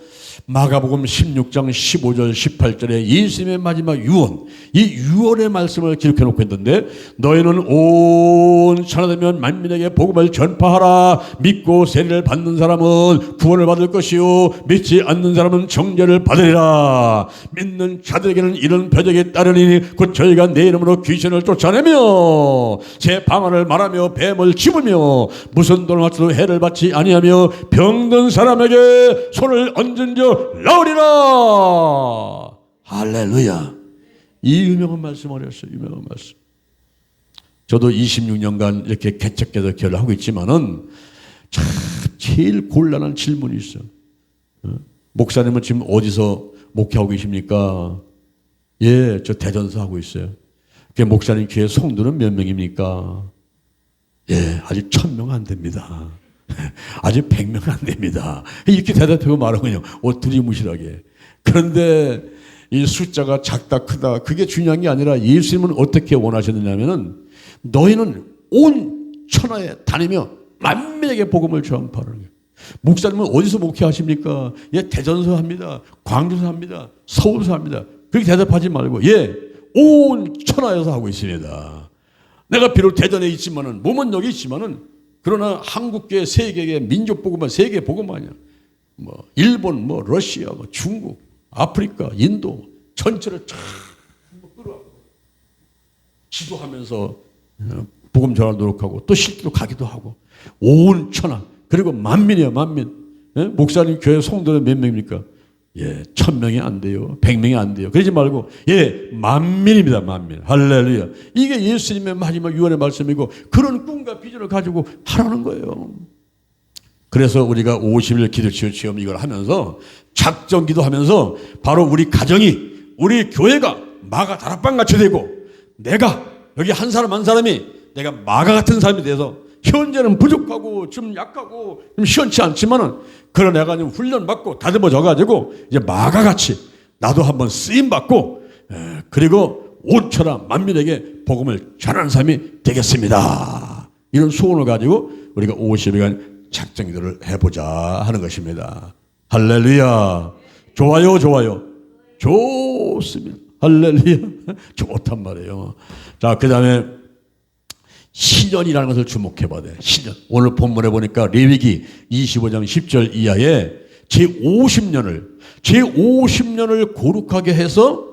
마가복음 16장 15절 18절에 예수님의 마지막 유언, 이 유언의 말씀을 기록해 놓고 있는데, 너희는 온 천하되면 만민에게 복음을 전파하라. 믿고 세례를 받는 사람은 구원을 받을 것이요 믿지 않는 사람은 정죄를 받으리라. 믿는 자들에게는 이런 표적이 따르니 곧 저희가 내 이름으로 귀신을 쫓아내며 제 방언을 말하며 뱀을 집으며 무슨 돈을 갖춰도 해를 받지 아니하며 병든 사람에게 손을 얹은 적 나오리라. 할렐루야. 이 유명한 말씀을 하셨어요. 유명한 말씀. 저도 26년간 이렇게 개척해서 기도를 하고 있지만은 참 제일 곤란한 질문이 있어요. 목사님은 지금 어디서 목회하고 계십니까? 예, 저 대전서 하고 있어요. 목사님 교회 성도는 몇 명입니까? 예, 아직 1000명 안 됩니다. 아직 100명 안 됩니다. 이렇게 대답하고 말하군요. 두리무실하게. 그런데 이 숫자가 작다 크다 그게 중요한 게 아니라 예수님은 어떻게 원하셨느냐면은 너희는 온 천하에 다니며 만민에게 복음을 전파하는 거예요. 목사님은 어디서 목회하십니까? 예, 대전서 합니다. 광주서 합니다. 서울서 합니다. 그렇게 대답하지 말고 예, 온 천하에서 하고 있습니다. 내가 비록 대전에 있지만은 몸은 여기 있지만은 그러나 한국계, 세계계, 민족 복음만 세계 복음 아니야. 뭐 일본, 뭐 러시아, 뭐 중국, 아프리카, 인도 전체를 쫙 끌어와서 지도하면서 복음 전할 노력하고 또 실제로 가기도 하고 온 천하 그리고 만민이야 만민. 예? 목사님 교회 성도는 몇 명입니까? 예, 1000명이 안 돼요. 100명이 안 돼요. 그러지 말고 예, 만민입니다. 만민. 할렐루야. 이게 예수님의 마지막 유언의 말씀이고 그런 꿈과 비전을 가지고 하라는 거예요. 그래서 우리가 50일 기도치유 체험 이걸 하면서 작정 기도하면서 바로 우리 가정이 우리 교회가 마가 다락방같이 되고 내가 여기 한 사람 한 사람이 내가 마가 같은 사람이 돼서 현재는 부족하고 좀 약하고 좀 시원치 않지만은 그러나 내가 좀 훈련받고 다듬어져 가지고 이제 마가같이 나도 한번 쓰임 받고 그리고 온 천하 만민에게 복음을 전하는 사람이 되겠습니다. 이런 소원을 가지고 우리가 50일간 작정기도를 해보자 하는 것입니다. 할렐루야. 좋아요, 좋아요. 좋습니다. 할렐루야. 좋단 말이에요. 자, 그 다음에 신년이라는 것을 주목해봐야 돼. 신년. 오늘 본문에 보니까 레위기 25장 10절 이하에 제50년을 거룩하게 해서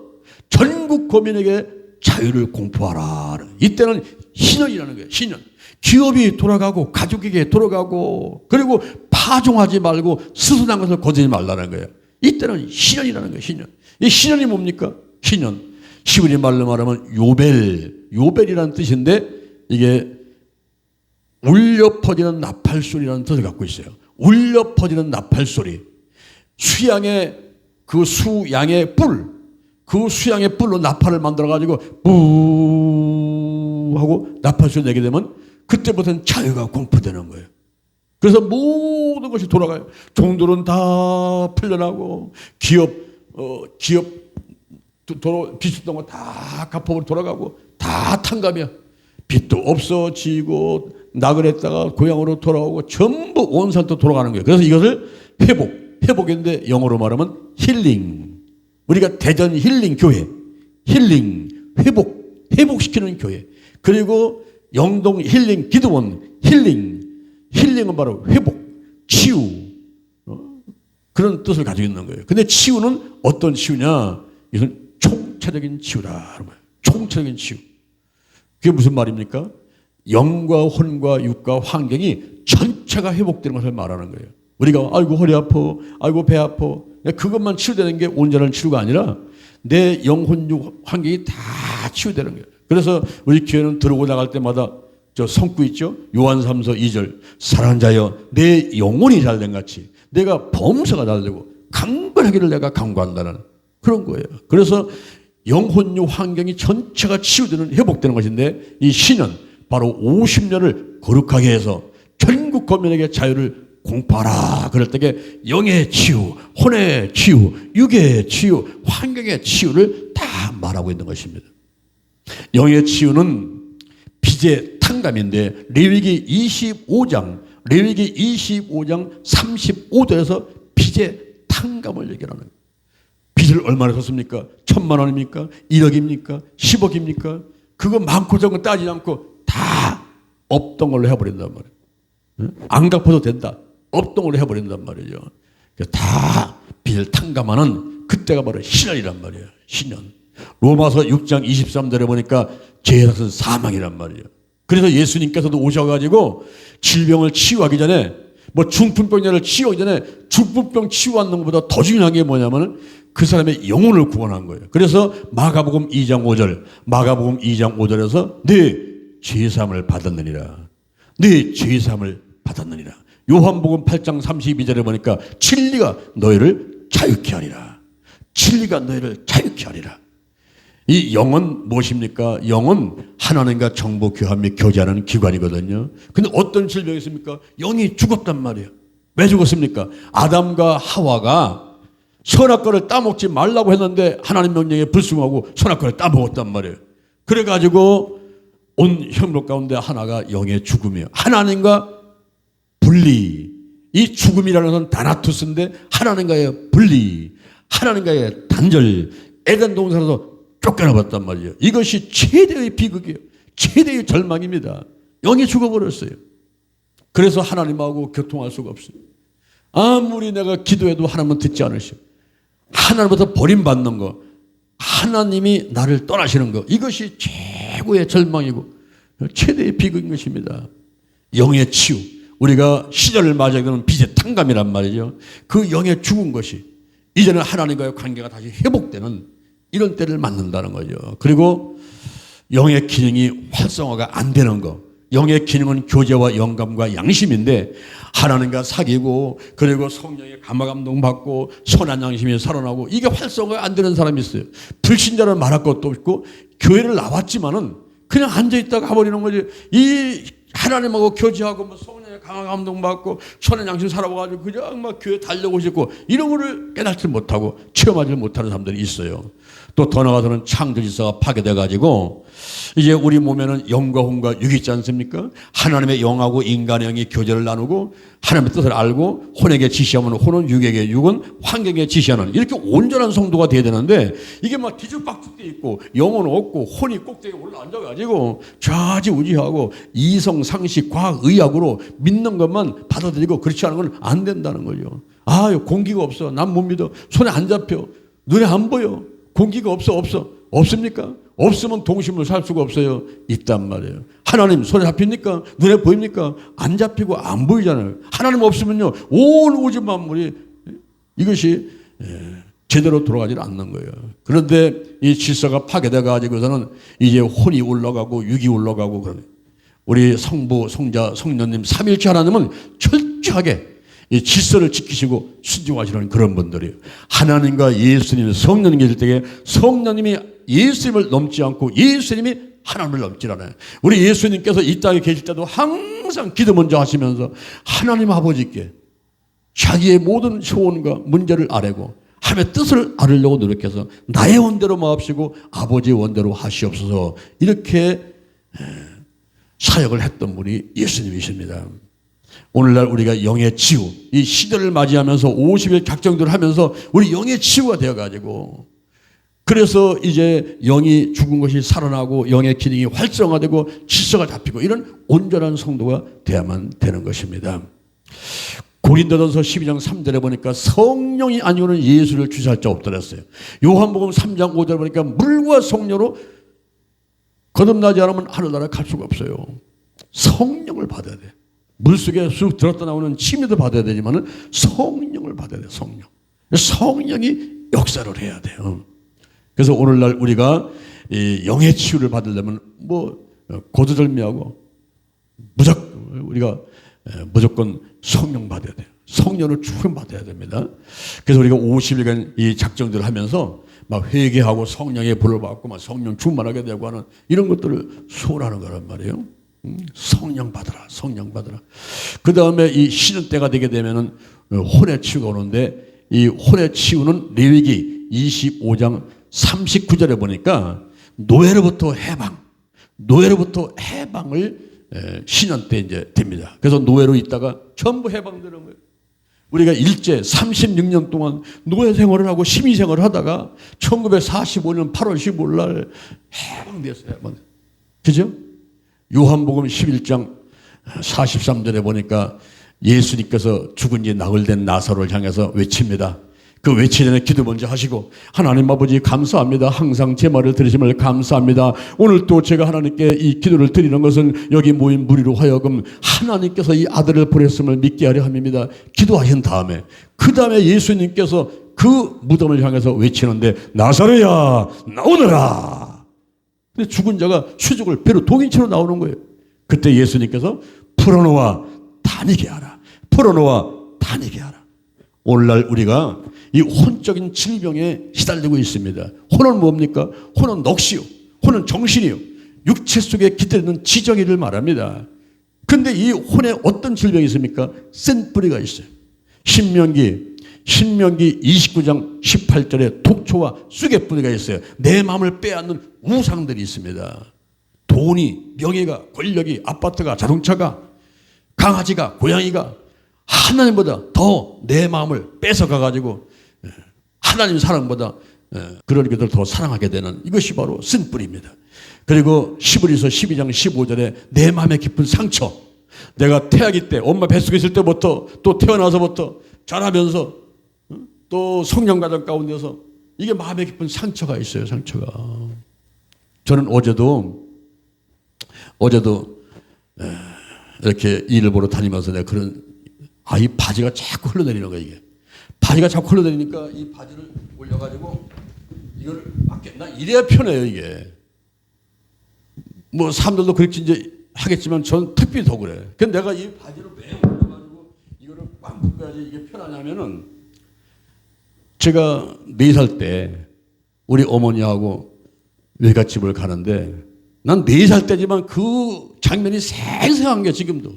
전국 거민에게 자유를 공포하라. 이때는 신년이라는 거예요. 신년. 기업이 돌아가고 가족에게 돌아가고 그리고 파종하지 말고 스스로한 것을 거두지 말라는 거예요. 이때는 신년이라는 거예요. 신년. 이 신년이 뭡니까? 신년. 히브리 말로 말하면 요벨이라는 뜻인데 이게 울려 퍼지는 나팔소리라는 뜻을 갖고 있어요. 울려 퍼지는 나팔소리. 수양의 그 수양의 뿔로 나팔을 만들어가지고 뿌 하고 나팔소리 내게 되면 그때부터는 자유가 공포되는 거예요. 그래서 모든 것이 돌아가요. 종들은 다 풀려나고 기업 빚있던 거 다 갚아버리고 돌아가고 다 탕감이야. 빚도 없어지고 나그랬다가 고향으로 돌아오고 전부 온 산도 돌아가는 거예요. 그래서 이것을 회복인데 영어로 말하면 힐링. 우리가 대전 힐링 교회, 힐링, 회복시키는 교회. 그리고 영동 힐링 기도원, 힐링은 바로 회복, 치유. 그런 뜻을 가지고 있는 거예요. 근데 치유는 어떤 치유냐? 이것은 총체적인 치유다. 총체적인 치유. 그게 무슨 말입니까? 영과 혼과 육과 환경이 전체가 회복되는 것을 말하는 거예요. 우리가 아이고 허리 아파, 아이고 배 아파. 그것만 치유되는 게 온전한 치유가 아니라 내 영혼 육 환경이 다 치유되는 거예요. 그래서 우리 교회는 들어오고 나갈 때마다 저 성구 있죠? 요한 3서 2절 사랑하는 자여 내 영혼이 잘된 같이 내가 범사가 잘되고 강건하기를 내가 강구한다는 그런 거예요. 그래서 영혼육 환경이 전체가 치유되는 회복되는 것인데 이 신년 바로 50년을 거룩하게 해서 전국 거민에게 자유를 공포하라. 그럴 때에 영의 치유, 혼의 치유, 육의 치유, 환경의 치유를 다 말하고 있는 것입니다. 영의 치유는 빚의 탕감인데 레위기 25장 35절에서 빚의 탕감을 얘기하는 거예요. 빚을 얼마나 졌습니까? 1,000만 원입니까? 1억입니까? 10억입니까? 그거 많고 적은 따지지 않고 다 없던 걸로 해버린단 말이에요. 안 갚아도 된다. 없던 걸로 해버린단 말이죠. 다 빚을 탕감하는 그때가 바로 신년이란 말이에요. 신년. 로마서 6장 23절에 보니까 죄의 삭은 사망이란 말이에요. 그래서 예수님께서도 오셔가지고 질병을 치유하기 전에 뭐 중풍병자를 치유하기 전에 중풍병 치유하는 것보다 더 중요한 게 뭐냐면 그 사람의 영혼을 구원한 거예요. 그래서 마가복음 2장 5절에서 네 죄사함을 받았느니라. 네 죄사함을 받았느니라. 요한복음 8장 32절에 보니까 진리가 너희를 자유케 하리라. 진리가 너희를 자유케 하리라. 이 영은 무엇입니까? 영은 하나님과 정보 교환 및 교제하는 기관이거든요. 근데 어떤 질병이 있습니까? 영이 죽었단 말이에요. 왜 죽었습니까? 아담과 하와가 선악과를 따먹지 말라고 했는데 하나님 명령에 불순하고 선악과를 따먹었단 말이에요. 그래가지고 온 혈록 가운데 하나가 영의 죽음이에요. 하나님과 분리. 이 죽음이라는 것은 다나투스인데 하나님과의 분리, 하나님과의 단절, 에덴 동산에서 쫓겨나봤단 말이에요. 이것이 최대의 비극이에요. 최대의 절망입니다. 영이 죽어버렸어요. 그래서 하나님하고 교통할 수가 없어요. 아무리 내가 기도해도 하나님은 듣지 않으셔. 하나님부터 버림받는 거, 하나님이 나를 떠나시는 거, 이것이 최고의 절망이고 최대의 비극인 것입니다. 영의 치유, 우리가 시절을 맞이하게 되는 빚의 탕감이란 말이죠. 그 영의 죽은 것이 이제는 하나님과의 관계가 다시 회복되는 이런 때를 맞는다는 거죠. 그리고 영의 기능이 활성화가 안 되는 거. 영의 기능은 교제와 영감과 양심인데 하나님과 사귀고 그리고 성령의 감화감동 받고 선한 양심이 살아나고 이게 활성화가 안 되는 사람이 있어요. 불신자를 말할 것도 없고 교회를 나왔지만은 그냥 앉아있다가 가버리는 거지. 이 하나님하고 교제하고 뭐 성령의 감화감동 받고 선한 양심 살아가지고 그냥 막 교회 달려고 싶고 이런 거를 깨닫지 못하고 체험하지 못하는 사람들이 있어요. 또 더 나아가서는 창조 질서가 파괴돼가지고 이제 우리 몸에는 영과 혼과 육이 있지 않습니까? 하나님의 영하고 인간의 영이 교제를 나누고 하나님의 뜻을 알고 혼에게 지시하면 혼은 육에게 육은 환경에 지시하는 이렇게 온전한 성도가 돼야 되는데 이게 막 뒤죽박죽 돼 있고 영은 없고 혼이 꼭대기에 올라앉아가지고 좌지우지하고 이성, 상식, 과학, 의학으로 믿는 것만 받아들이고 그렇지 않은 건 안 된다는 거죠. 아, 공기가 없어. 난 못 믿어. 손에 안 잡혀. 눈에 안 보여. 공기가 없습니까? 없으면 동심을 살 수가 없어요. 있단 말이에요. 하나님 손에 잡힙니까? 눈에 보입니까? 안 잡히고 안 보이잖아요. 하나님 없으면요 온 우주 만물이 이것이 제대로 돌아가지 않는 거예요. 그런데 이 질서가 파괴돼 가지고서는 이제 혼이 올라가고 육이 올라가고 그러네. 우리 성부, 성자, 성령님 삼일체 하나님은 철저하게 이 질서를 지키시고 순종하시는 그런 분들이에요. 하나님과 예수님, 성령님이 계실 때에 성령님이 예수님을 넘지 않고 예수님이 하나님을 넘지 않아요. 우리 예수님께서 이 땅에 계실 때도 항상 기도 먼저 하시면서 하나님 아버지께 자기의 모든 소원과 문제를 아뢰고 하나님의 뜻을 알으려고 노력해서 나의 원대로 마옵시고 아버지의 원대로 하시옵소서 이렇게 사역을 했던 분이 예수님이십니다. 오늘날 우리가 영의 치유, 이 시대를 맞이하면서 50일 작정들을 하면서 우리 영의 치유가 되어가지고 그래서 이제 영이 죽은 것이 살아나고 영의 기능이 활성화되고 질서가 잡히고 이런 온전한 성도가 돼야만 되는 것입니다. 고린도전서 12장 3절에 보니까 성령이 아니고는 예수를 주시할 자 없다 그랬어요. 요한복음 3장 5절에 보니까 물과 성령으로 거듭나지 않으면 하늘나라에 갈 수가 없어요. 성령을 받아야 돼. 물속에 쑥 들었다 나오는 침례도 받아야 되지만 성령을 받아야 돼요. 성령이 역사를 해야 돼요. 그래서 오늘날 우리가 이 영의 치유를 받으려면 뭐 고두절미하고 무조건 성령 받아야 돼요. 성령을 충분 받아야 됩니다. 그래서 우리가 50일간 이 작정들을 하면서 막 회개하고 성령의 불을 받고 막 성령 충만하게 되고 하는 이런 것들을 소원하는 거란 말이에요. 성령 받으라, 성령 받으라. 그 다음에 이 쉬는 때가 되게 되면은 혼의 치유가 오는데, 이 혼의 치유는 레위기 25장 39절에 보니까 노예로부터 해방, 노예로부터 해방을 신년 때 이제 됩니다. 그래서 노예로 있다가 전부 해방되는 거예요. 우리가 일제 36년 동안 노예 생활을 하고 시민 생활을 하다가 1945년 8월 15일 날 해방됐어요. 그죠? 요한복음 11장 43절에 보니까 예수님께서 죽은 지 나흘 된 나사로를 향해서 외칩니다. 그 외치기 전에 기도 먼저 하시고, 하나님 아버지 감사합니다. 항상 제 말을 들으심을 감사합니다. 오늘 또 제가 하나님께 이 기도를 드리는 것은 여기 모인 무리로 하여금 하나님께서 이 아들을 보냈음을 믿게 하려 함입니다. 기도하신 다음에, 그 다음에 예수님께서 그 무덤을 향해서 외치는데, 나사로야 나오너라. 근데 죽은 자가 수족을 배로 동인처럼 나오는 거예요. 그때 예수님께서 풀어놓아 다니게 하라, 풀어놓아 다니게 하라. 오늘날 우리가 이 혼적인 질병에 시달리고 있습니다. 혼은 뭡니까? 혼은 넋이요, 혼은 정신이요, 육체 속에 깃들이는 지정이를 말합니다. 근데 이 혼에 어떤 질병이 있습니까? 센 뿌리가 있어요. 신명기 29장 18절에 독초와 쑥의 뿌리가 있어요. 내 마음을 빼앗는 우상들이 있습니다. 돈이, 명예가, 권력이, 아파트가, 자동차가, 강아지가, 고양이가 하나님보다 더 내 마음을 뺏어가가지고 하나님 사랑보다 그런 것들 더 사랑하게 되는, 이것이 바로 쓴뿌리입니다. 그리고 시브리서 12장 15절에 내 마음의 깊은 상처, 내가 태아기 때 엄마 뱃속에 있을 때부터 또 태어나서부터 자라면서 또 성령 가정 가운데서 이게 마음의 깊은 상처가 있어요. 상처가. 저는 어제도 이렇게 일을 보러 다니면서 내가 그런, 이 바지가 자꾸 흘러내리는 거야. 이게 바지가 자꾸 흘러내리니까 이 바지를 올려가지고 이걸 밖에, 나 이래야 편해요. 이게 뭐 사람들도 그렇게 이제 하겠지만 전 특별히 더 그래. 근데 내가 이 바지를 매우 올려가지고 이거를 꽉 묶어야지 이게 편하냐면은, 제가 4살 때 우리 어머니하고 외갓집을 가는데, 난 4살 때지만 그 장면이 생생한 게 지금도,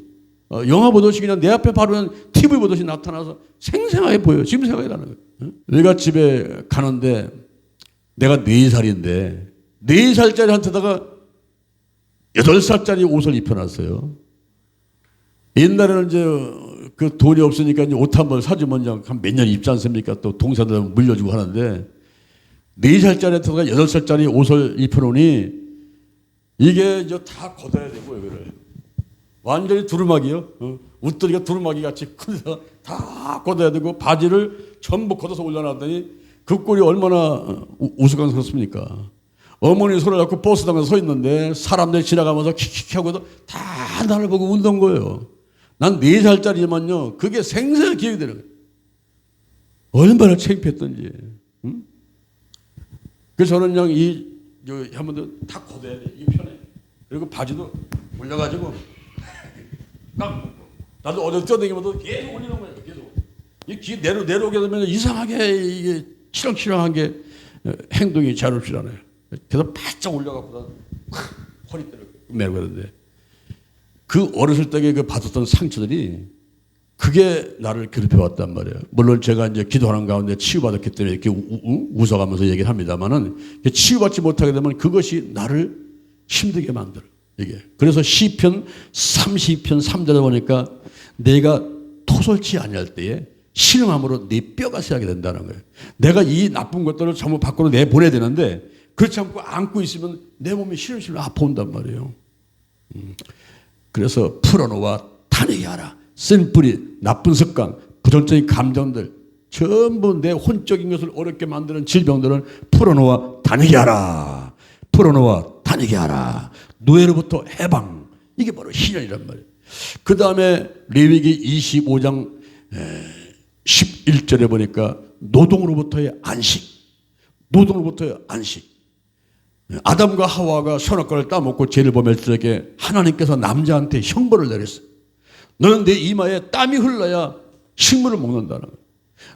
영화 보듯이 그냥 내 앞에 바로 TV 보듯이 나타나서 생생하게 보여요. 지금 생각이 나는 거예요. 외갓집에 가는데 내가 4살인데 4살짜리한테다가 8살짜리 옷을 입혀놨어요. 옛날에는 이제 그 돈이 없으니까 이제 옷 한 번 사주면 한 몇 년 입지 않습니까? 또 동생들 물려주고 하는데, 4살짜리한테다가 8살짜리 옷을 입혀놓으니 이게 이제 다 걷어야 되고, 이거를 완전히 두루마기요. 웃돌이가 두루마기 같이 큰데서 다 걷어야 되고, 바지를 전부 걷어서 올려놨더니 그 꼴이 얼마나 우스꽝스럽습니까? 어머니 손을 잡고 버스 타면서 서 있는데 사람들이 지나가면서 킥킥 하고도 다 나를 보고 웃는 거예요. 난 4살짜리지만요, 그게 생생하게 기억이 되는 거예요. 얼마나 창피했던지. 응? 그래서 저는 그냥 한번 다 걷어야 돼. 이게 편해. 그리고 바지도 올려가지고 나도 어디 뛰어다니면서 계속 올리는 거예요. 계속. 이 내려오게 되면 이상하게 이게 치렁치렁한 게 행동이 자유롭지 않아요. 그래서 바짝 올려갖고 허리띠를 매고 그러는데, 그 어렸을 때에 그 받았던 상처들이 그게 나를 괴롭혀왔단 말이에요. 물론 제가 이제 기도하는 가운데 치유받았기 때문에 이렇게 웃어가면서 얘기를 합니다만은, 치유받지 못하게 되면 그것이 나를 힘들게 만들어. 이게. 그래서 시편 32편 3절에 보니까 내가 토설치 아니할 때에 신음함으로 네 뼈가 새하게 된다는 거예요. 내가 이 나쁜 것들을 전부 밖으로 내보내야 되는데, 그렇지 않고 안고 있으면 내 몸이 시름시름 아파온단 말이에요. 그래서 풀어놓아 다니게 하라. 쓴 뿌리, 나쁜 습관, 부정적인 감정들, 전부 내 혼적인 것을 어렵게 만드는 질병들은 풀어놓아 다니게 하라. 풀어놓아 다니게 하라. 노예로부터 해방. 이게 바로 신현이란 말이에요. 그 다음에 레위기 25장 11절에 보니까 노동으로부터의 안식. 노동으로부터의 안식. 아담과 하와가 선악과를 따먹고 죄를 범했을 때 하나님께서 남자한테 형벌을 내렸어요. 너는 내 이마에 땀이 흘러야 식물을 먹는다는 거예요.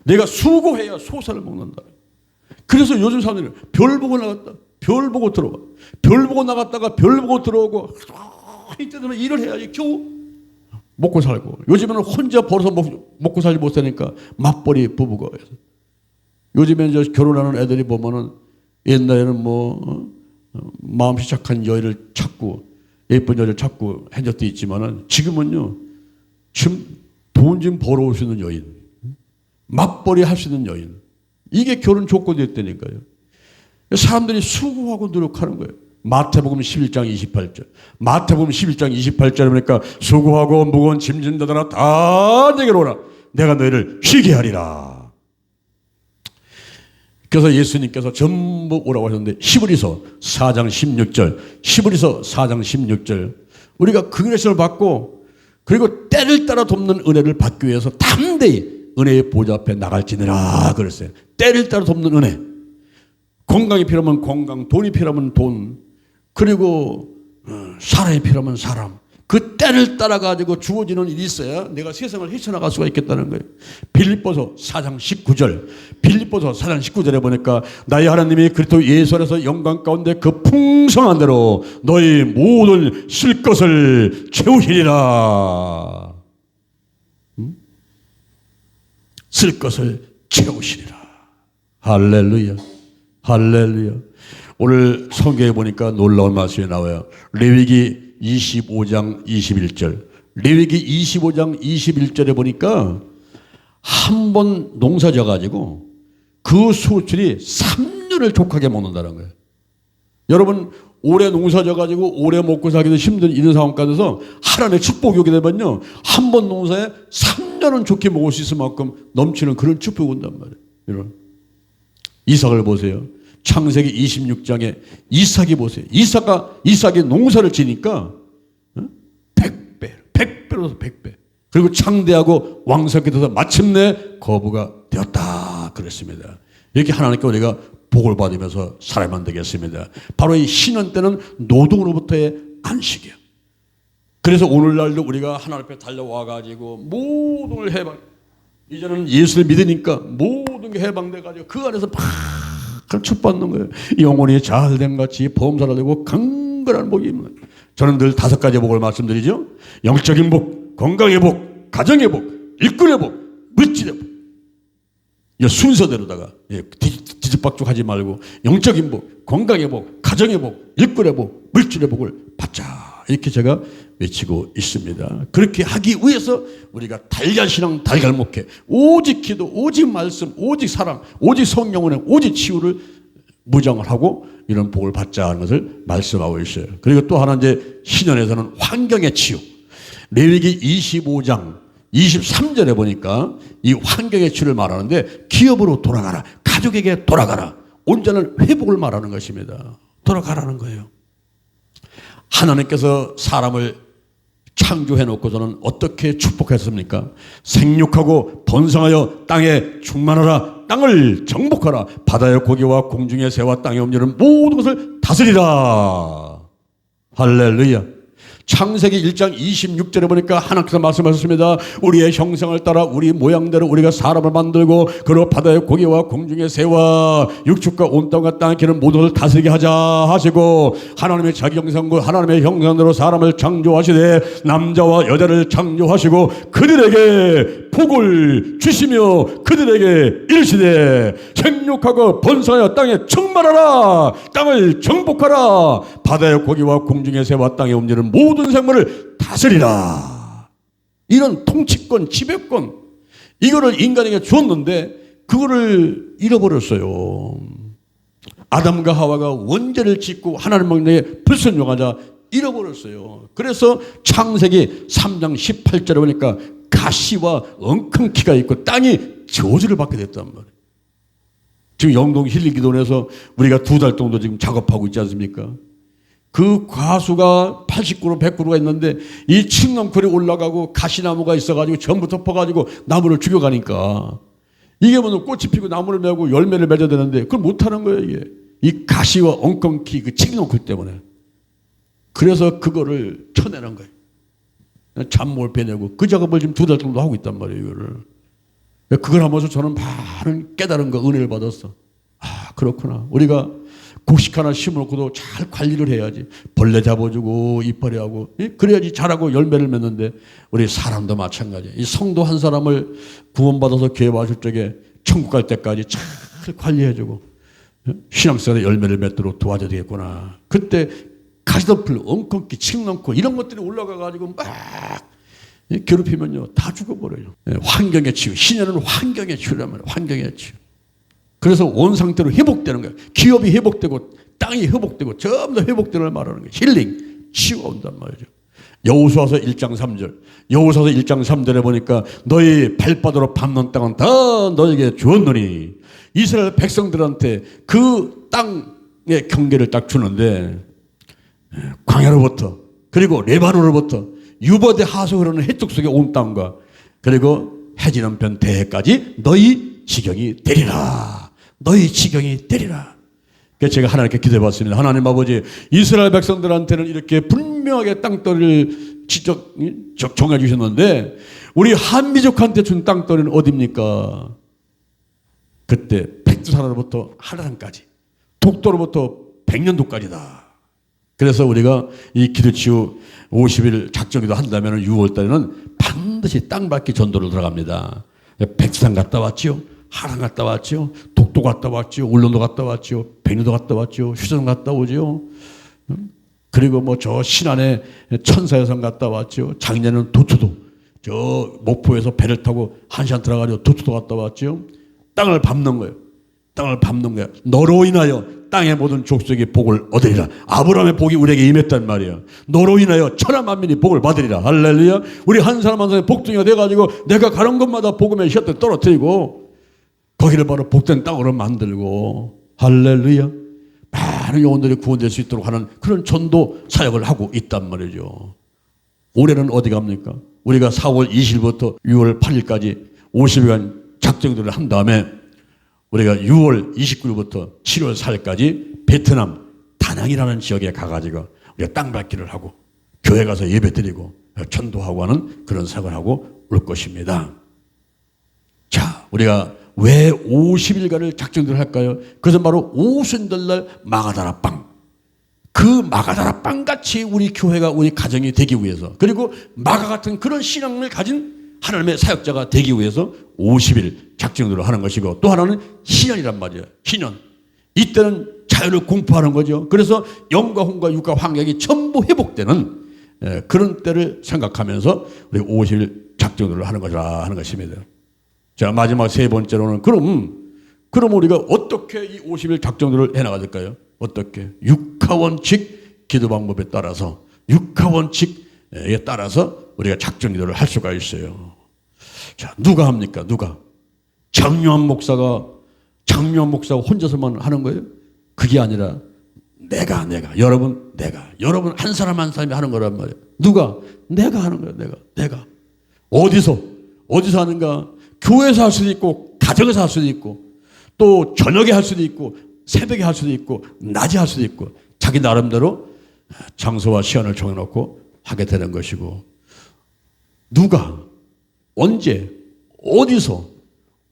내가 수고해야 소사를 먹는다. 그래서 요즘 사람들은 별 보고 나갔다, 별 보고 들어와, 별 보고 나갔다가 별 보고 들어오고 많이 뜯어서 일을 해야지 겨우 먹고 살고, 요즘에는 혼자 벌어서 먹고 살지 못하니까 맞벌이 부부가. 요즘에 이제 결혼하는 애들이 보면은 옛날에는 마음씨 착한 여인을 찾고 예쁜 여자를 찾고 한 적도 있지만은 지금은요, 지금 돈 좀 벌어올 수 있는 여인, 맞벌이 할 수 있는 여인, 이게 결혼 조건이 됐다니까요. 사람들이 수고하고 노력하는 거예요. 마태복음 11장 28절. 마태복음 11장 28절에 보니까 수고하고 무거운 짐진 자들아 다 내게로 오라. 내가 너희를 쉬게 하리라. 그래서 예수님께서 전부 오라고 하셨는데 히브리서 4장 16절. 히브리서 4장 16절. 우리가 그 은혜를 받고 그리고 때를 따라 돕는 은혜를 받기 위해서 담대히 은혜의 보좌 앞에 나갈지니라 그랬어요. 때를 따라 돕는 은혜. 건강이 필요하면 건강, 돈이 필요하면 돈, 그리고 사람이 필요하면 사람. 그 때를 따라 가지고 주어지는 일이 있어야 내가 세상을 헤쳐나갈 수가 있겠다는 거예요. 빌립보서 4장 19절. 빌립보서 4장 19절에 보니까 나의 하나님이 그리스도 예수 안에서 영광 가운데 그 풍성한 대로 너희 모든 쉴 것을 채우시리라. 쓸 것을 채우시리라. 할렐루야. 할렐루야. 오늘 성경에 보니까 놀라운 말씀이 나와요. 레위기 25장 21절. 레위기 25장 21절에 보니까 한 번 농사 져가지고 그 수출이 3년을 족하게 먹는다는 거예요. 여러분, 오래 농사 져가지고 오래 먹고 살기도 힘든 이런 상황 가운데서 하나님의 축복이 오게 되면요, 한 번 농사에 3년은 좋게 먹을 수 있을 만큼 넘치는 그런 축복이 온단 말이에요. 여러분, 이삭을 보세요. 창세기 26장에 이삭이 보세요. 이삭이 농사를 지니까 100배로서 100배. 그리고 창대하고 왕성하게 돼서 마침내 거부가 되었다 그랬습니다. 이렇게 하나님께 우리가 복을 받으면서 살아야만 되겠습니다. 바로 이 신혼 때는 노동으로부터의 안식이에요. 그래서 오늘날도 우리가 하나님 앞에 달려와가지고 모든 걸 해방, 이제는 예수를 믿으니까 모든 게 해방돼가지고 그 안에서 막 축받는 거예요. 영혼이 잘된 같이 범사를 되고 강건한 복이 있는 거예요. 저는 늘 5가지 복을 말씀드리죠. 영적인 복, 건강의 복, 가정의 복, 일꾼의 복, 물질의 복. 이 순서대로다가 뒤집박죽하지 말고 영적인 복, 건강의 복, 가정의 복, 일꾼의 복, 물질의 복을 받자. 이렇게 제가 외치고 있습니다. 그렇게 하기 위해서 우리가 달걀신앙, 달걀목회, 오직 기도, 오직 말씀, 오직 사랑, 오직 성령은혜, 오직 치유를 무장을 하고 이런 복을 받자 하는 것을 말씀하고 있어요. 그리고 또 하나 이제 신년에서는 환경의 치유. 레위기 25장 23절에 보니까 이 환경의 치유를 말하는데 기업으로 돌아가라, 가족에게 돌아가라, 온전한 회복을 말하는 것입니다. 돌아가라는 거예요. 하나님께서 사람을 창조해 놓고서는 어떻게 축복했습니까? 생육하고 번성하여 땅에 충만하라, 땅을 정복하라, 바다의 고기와 공중의 새와 땅에 움직이는 모든 것을 다스리라. 할렐루야. 창세기 1장 26절에 보니까 하나님께서 말씀하셨습니다. 우리의 형상을 따라 우리 모양대로 우리가 사람을 만들고 그리고 바다의 고기와 공중의 새와 육축과 온 땅과 땅에 기는 모든 것을 다스리게 하자 하시고, 하나님의 자기 형상과 하나님의 형상대로 사람을 창조하시되 남자와 여자를 창조하시고 그들에게 복을 주시며 그들에게 이르시되 생육하고 번성하여 땅에 충만하라, 땅을 정복하라, 바다의 고기와 공중의 새와 땅에 움직이는 모든 생물을 다스리라. 이런 통치권, 지배권, 이거를 인간에게 주었는데 그거를 잃어버렸어요. 아담과 하와가 원죄를 짓고 하나님 명령에 불순종하자 잃어버렸어요. 그래서 창세기 3장 18절에 보니까 가시와 엉큼키가 있고 땅이 저주를 받게 됐단 말이에요. 지금 영동 힐링기도원에서 우리가 2달 정도 지금 작업하고 있지 않습니까? 그 과수가 80그루, 100그루가 있는데 이 칡렁쿨이 올라가고 가시나무가 있어가지고 전부 덮어가지고 나무를 죽여가니까 이게 뭐 꽃이 피고 나무를 메고 열매를 맺어야 되는데 그걸 못하는 거예요. 이게 이 가시와 엉겅퀴 그 칡렁쿨 때문에. 그래서 그거를 쳐내는 거예요. 잡목을 빼내고 그 작업을 지금 2달 정도 하고 있단 말이에요. 이거를. 그걸 하면서 저는 많은 깨달은 거, 은혜를 받았어. 아, 그렇구나. 우리가 곡식 하나 심어놓고도 잘 관리를 해야지. 벌레 잡아주고 이파리 하고 그래야지 자라고 열매를 맺는데 우리 사람도 마찬가지예요. 이 성도 한 사람을 구원받아서 교회 와줄 적에 천국 갈 때까지 잘 관리해주고 신앙생활에 열매를 맺도록 도와줘야 되겠구나. 그때 가시덤불, 엉겅퀴, 칡넘고 이런 것들이 올라가가지고 막 괴롭히면요 다 죽어버려요. 환경의 치유. 신현은 환경의 치유란 말이에요. 환경의 치유. 그래서 온 상태로 회복되는 거예요. 기업이 회복되고 땅이 회복되고 전부 다 회복되는 말하는 거예요. 힐링, 치유가 온단 말이죠. 여호수아서 1장 3절. 여호수아서 1장 3절에 보니까 너희 발바닥으로 밟는 땅은 다 너에게 주었노니 이스라엘 백성들한테 그 땅의 경계를 딱 주는데 광야로부터 그리고 레바논으로부터 유보대 하수 흐르는 해쪽 속에 온 땅과 그리고 해지는 편 대해까지 너희 지경이 되리라. 너희 지경이 되리라. 그래서 제가 하나님께 기도해봤습니다. 하나님 아버지, 이스라엘 백성들한테는 이렇게 분명하게 땅덩이를 직접 정해주셨는데 우리 한민족한테 준 땅덩이는 어디입니까? 그때 백두산으로부터 하나산까지, 독도로부터 백년도까지다. 그래서 우리가 이 기도치유 50일 작정기도 한다면 6월 달에는 반드시 땅밟기 전도를 들어갑니다. 백두산 갔다 왔지요. 하란 갔다 왔지요. 독도 갔다 왔지요. 울릉도 갔다 왔지요. 백년도 갔다 왔지요. 휴전 갔다 오지요. 그리고 뭐 저 신안에 천사여성 갔다 왔지요. 작년에는 도초도 저 목포에서 배를 타고 1시간 들어가지고 도초도 갔다 왔지요. 땅을 밟는 거예요. 땅을 밟는 거예요. 너로 인하여 땅의 모든 족속이 복을 얻으리라. 아브라함의 복이 우리에게 임했단 말이에요. 너로 인하여 천하 만민이 복을 받으리라. 할렐루야. 우리 한 사람 한 사람의 복둥이가 돼가지고 내가 가는 곳마다 복음의 씨앗을 떨어뜨리고 거기를 바로 복된 땅으로 만들고 할렐루야. 많은 영혼들이 구원될 수 있도록 하는 그런 전도 사역을 하고 있단 말이죠. 올해는 어디 갑니까? 우리가 4월 20일부터 6월 8일까지 50일간 작정들을 한 다음에 우리가 6월 29일부터 7월 4일까지 베트남 다낭이라는 지역에 가가지고 우리가 땅밟기를 하고 교회 가서 예배 드리고 전도하고 하는 그런 사역을 하고 올 것입니다. 자, 우리가 왜 50일간을 작정들을 할까요? 그것은 바로 오순절날 마가다라 빵. 그 마가다라 빵 같이 우리 교회가 우리 가정이 되기 위해서 그리고 마가 같은 그런 신앙을 가진 하나님의 사역자가 되기 위해서 50일 작정들을 하는 것이고 또 하나는 신년이란 말이에요. 신년. 이때는 자유를 공포하는 거죠. 그래서 영과 혼과 육과 환경이 전부 회복되는 그런 때를 생각하면서 우리 50일 작정들을 하는 거라 하는 것입니다. 자, 마지막 세 번째로는 그럼 우리가 어떻게 이 50일 작정들을 해나가야 될까요? 어떻게? 육하원칙 기도 방법에 따라서 육하원칙에 따라서 우리가 작정기도를 할 수가 있어요. 자, 누가 합니까? 누가? 장요한 목사가 혼자서만 하는 거예요? 그게 아니라 내가 여러분 한 사람 한 사람이 하는 거란 말이에요. 누가? 내가 하는 거예요. 내가 어디서 하는가? 교회에서 할 수도 있고 가정에서 할 수도 있고 또 저녁에 할 수도 있고 새벽에 할 수도 있고 낮에 할 수도 있고 자기 나름대로 장소와 시간을 정해놓고 하게 되는 것이고 누가 언제 어디서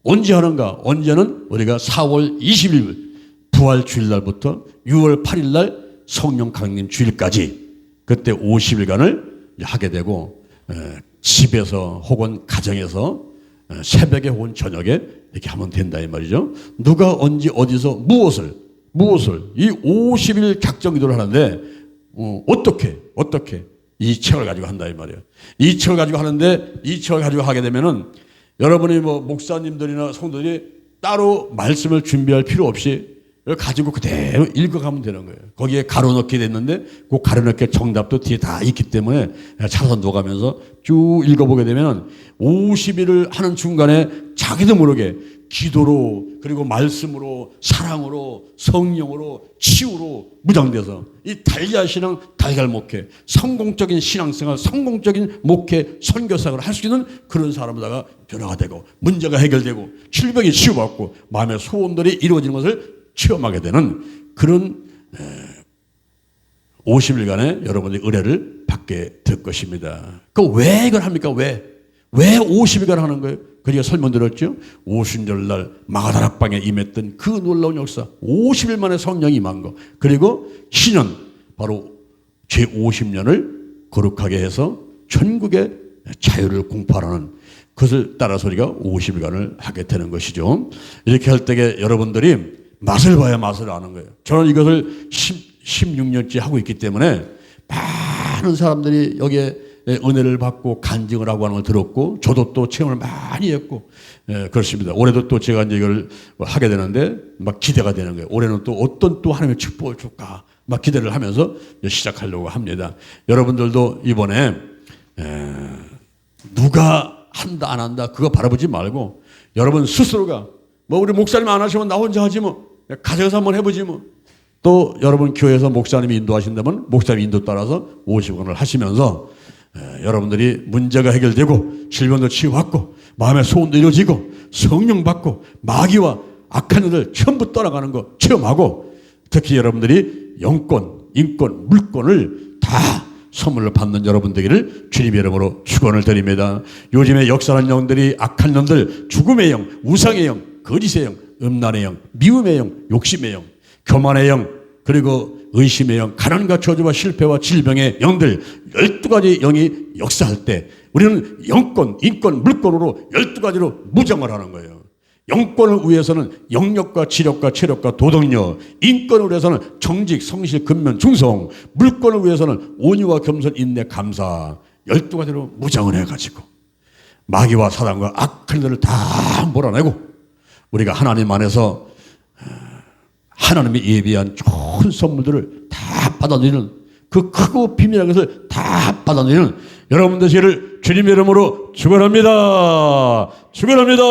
언제 하는가? 언제는 우리가 4월 20일 부활 주일날부터 6월 8일날 성령 강림 주일까지 그때 50일간을 하게 되고 집에서 혹은 가정에서 새벽에 혹은 저녁에 이렇게 하면 된다 이 말이죠. 누가 언제 어디서 무엇을 이 50일 작정 기도를 하는데 어떻게 이 책을 가지고 한다 이 말이에요. 이 책을 가지고 하는데 이 책을 가지고 하게 되면은 여러분이 뭐 목사님들이나 성도들이 따로 말씀을 준비할 필요 없이 가지고 그대로 읽어가면 되는 거예요. 거기에 가로넣게 됐는데 그 가로넣게 정답도 뒤에 다 있기 때문에 차선 놓아가면서 쭉 읽어보게 되면 50일을 하는 중간에 자기도 모르게 기도로 그리고 말씀으로 사랑으로 성령으로 치유로 무장돼서 이 달걀 신앙 달걀 목회 성공적인 신앙생활 성공적인 목회 선교사를 할 수 있는 그런 사람들다가 변화가 되고 문제가 해결되고 질병이 치유받고 마음의 소원들이 이루어지는 것을 체험하게 되는 그런 50일간의 여러분들이 은혜를 받게 될 것입니다. 그 왜 이걸 합니까? 왜 왜 50일간 하는 거예요? 그리고 설명드렸죠. 오순절날 마가다락방에 임했던 그 놀라운 역사, 50일 만에 성령이 임한 거, 그리고 신년, 바로 제 50년을 거룩하게 해서 전국에 자유를 공포하라는 그것을 따라서 우리가 50일간을 하게 되는 것이죠. 이렇게 할 때에 여러분들이 맛을 봐야 맛을 아는 거예요. 저는 이것을 16년째 하고 있기 때문에 많은 사람들이 여기에 은혜를 받고 간증을 하고 하는 걸 들었고, 저도 또 체험을 많이 했고, 그렇습니다. 올해도 또 제가 이제 이걸 하게 되는데 막 기대가 되는 거예요. 올해는 또 어떤 또 하나님의 축복을 줄까 막 기대를 하면서 시작하려고 합니다. 여러분들도 이번에 누가 한다 안 한다 그거 바라보지 말고 여러분 스스로가 뭐 우리 목사님 안 하시면 나 혼자 하지 뭐 가져가서 한번 해보지 뭐, 또 여러분 교회에서 목사님이 인도하신다면 목사님 인도 따라서 50원을 하시면서 여러분들이 문제가 해결되고 질병도 치유받고 마음의 소원도 이루어지고 성령 받고 마귀와 악한 일들 전부 떠나가는 거 체험하고, 특히 여러분들이 영권, 인권, 물권을 다 선물로 받는 여러분 되기를 주님의 이름으로 축원을 드립니다. 요즘에 역사하는 영들이 악한 영들, 죽음의 영, 우상의 영, 거짓의 영, 음란의 영, 미움의 영, 욕심의 영, 교만의 영, 그리고 의심의 영, 가난과 저주와 실패와 질병의 영들 12가지 영이 역사할 때 우리는 영권, 인권, 물권으로 12가지로 무장을 하는 거예요. 영권을 위해서는 영력과 지력과 체력과 도덕력, 인권을 위해서는 정직, 성실, 근면, 충성, 물권을 위해서는 온유와 겸손, 인내, 감사 12가지로 무장을 해가지고 마귀와 사단과 악한 일을 다 몰아내고 우리가 하나님 안에서 하나님이 예비한 좋은 선물들을 다 받아들이는 그 크고 비밀한 것을 다 받아들이는 여러분 되시기를 주님의 이름으로 축원합니다. 축원합니다.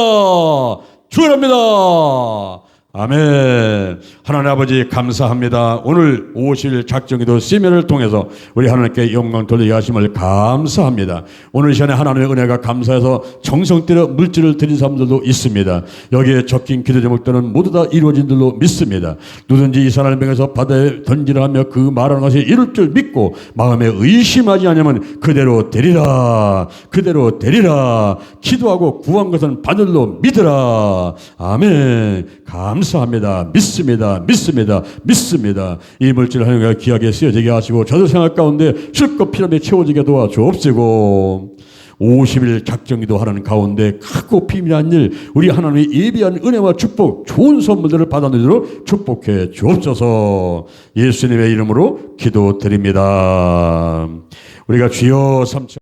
축원합니다. 아멘. 하나님 아버지 감사합니다. 오늘 50일 작정기도 시면을 통해서 우리 하나님께 영광 돌리게 하심을 감사합니다. 오늘 시간에 하나님의 은혜가 감사해서 정성 들여 물질을 드린 사람들도 있습니다. 여기에 적힌 기도 제목들은 모두 다 이루어진 줄로 믿습니다. 누든지 이 산을 명해서 바다에 던지라 하며 그 말하는 것이 이룰 줄 믿고 마음에 의심하지 않으면 그대로 되리라. 그대로 되리라. 기도하고 구한 것은 받을로 믿으라. 아멘. 감사합니다. 믿습니다. 믿습니다. 믿습니다. 이 물질 하나님과 귀하게 쓰여지게 하시고 저도 생활 가운데 실컷 피라미드 채워지게 도와주옵시고 50일 작정기도 하는 가운데 크고 비밀한 일 우리 하나님의 예비한 은혜와 축복 좋은 선물들을 받아들이도록 축복해 주옵소서. 예수님의 이름으로 기도드립니다. 우리가 주여 삼천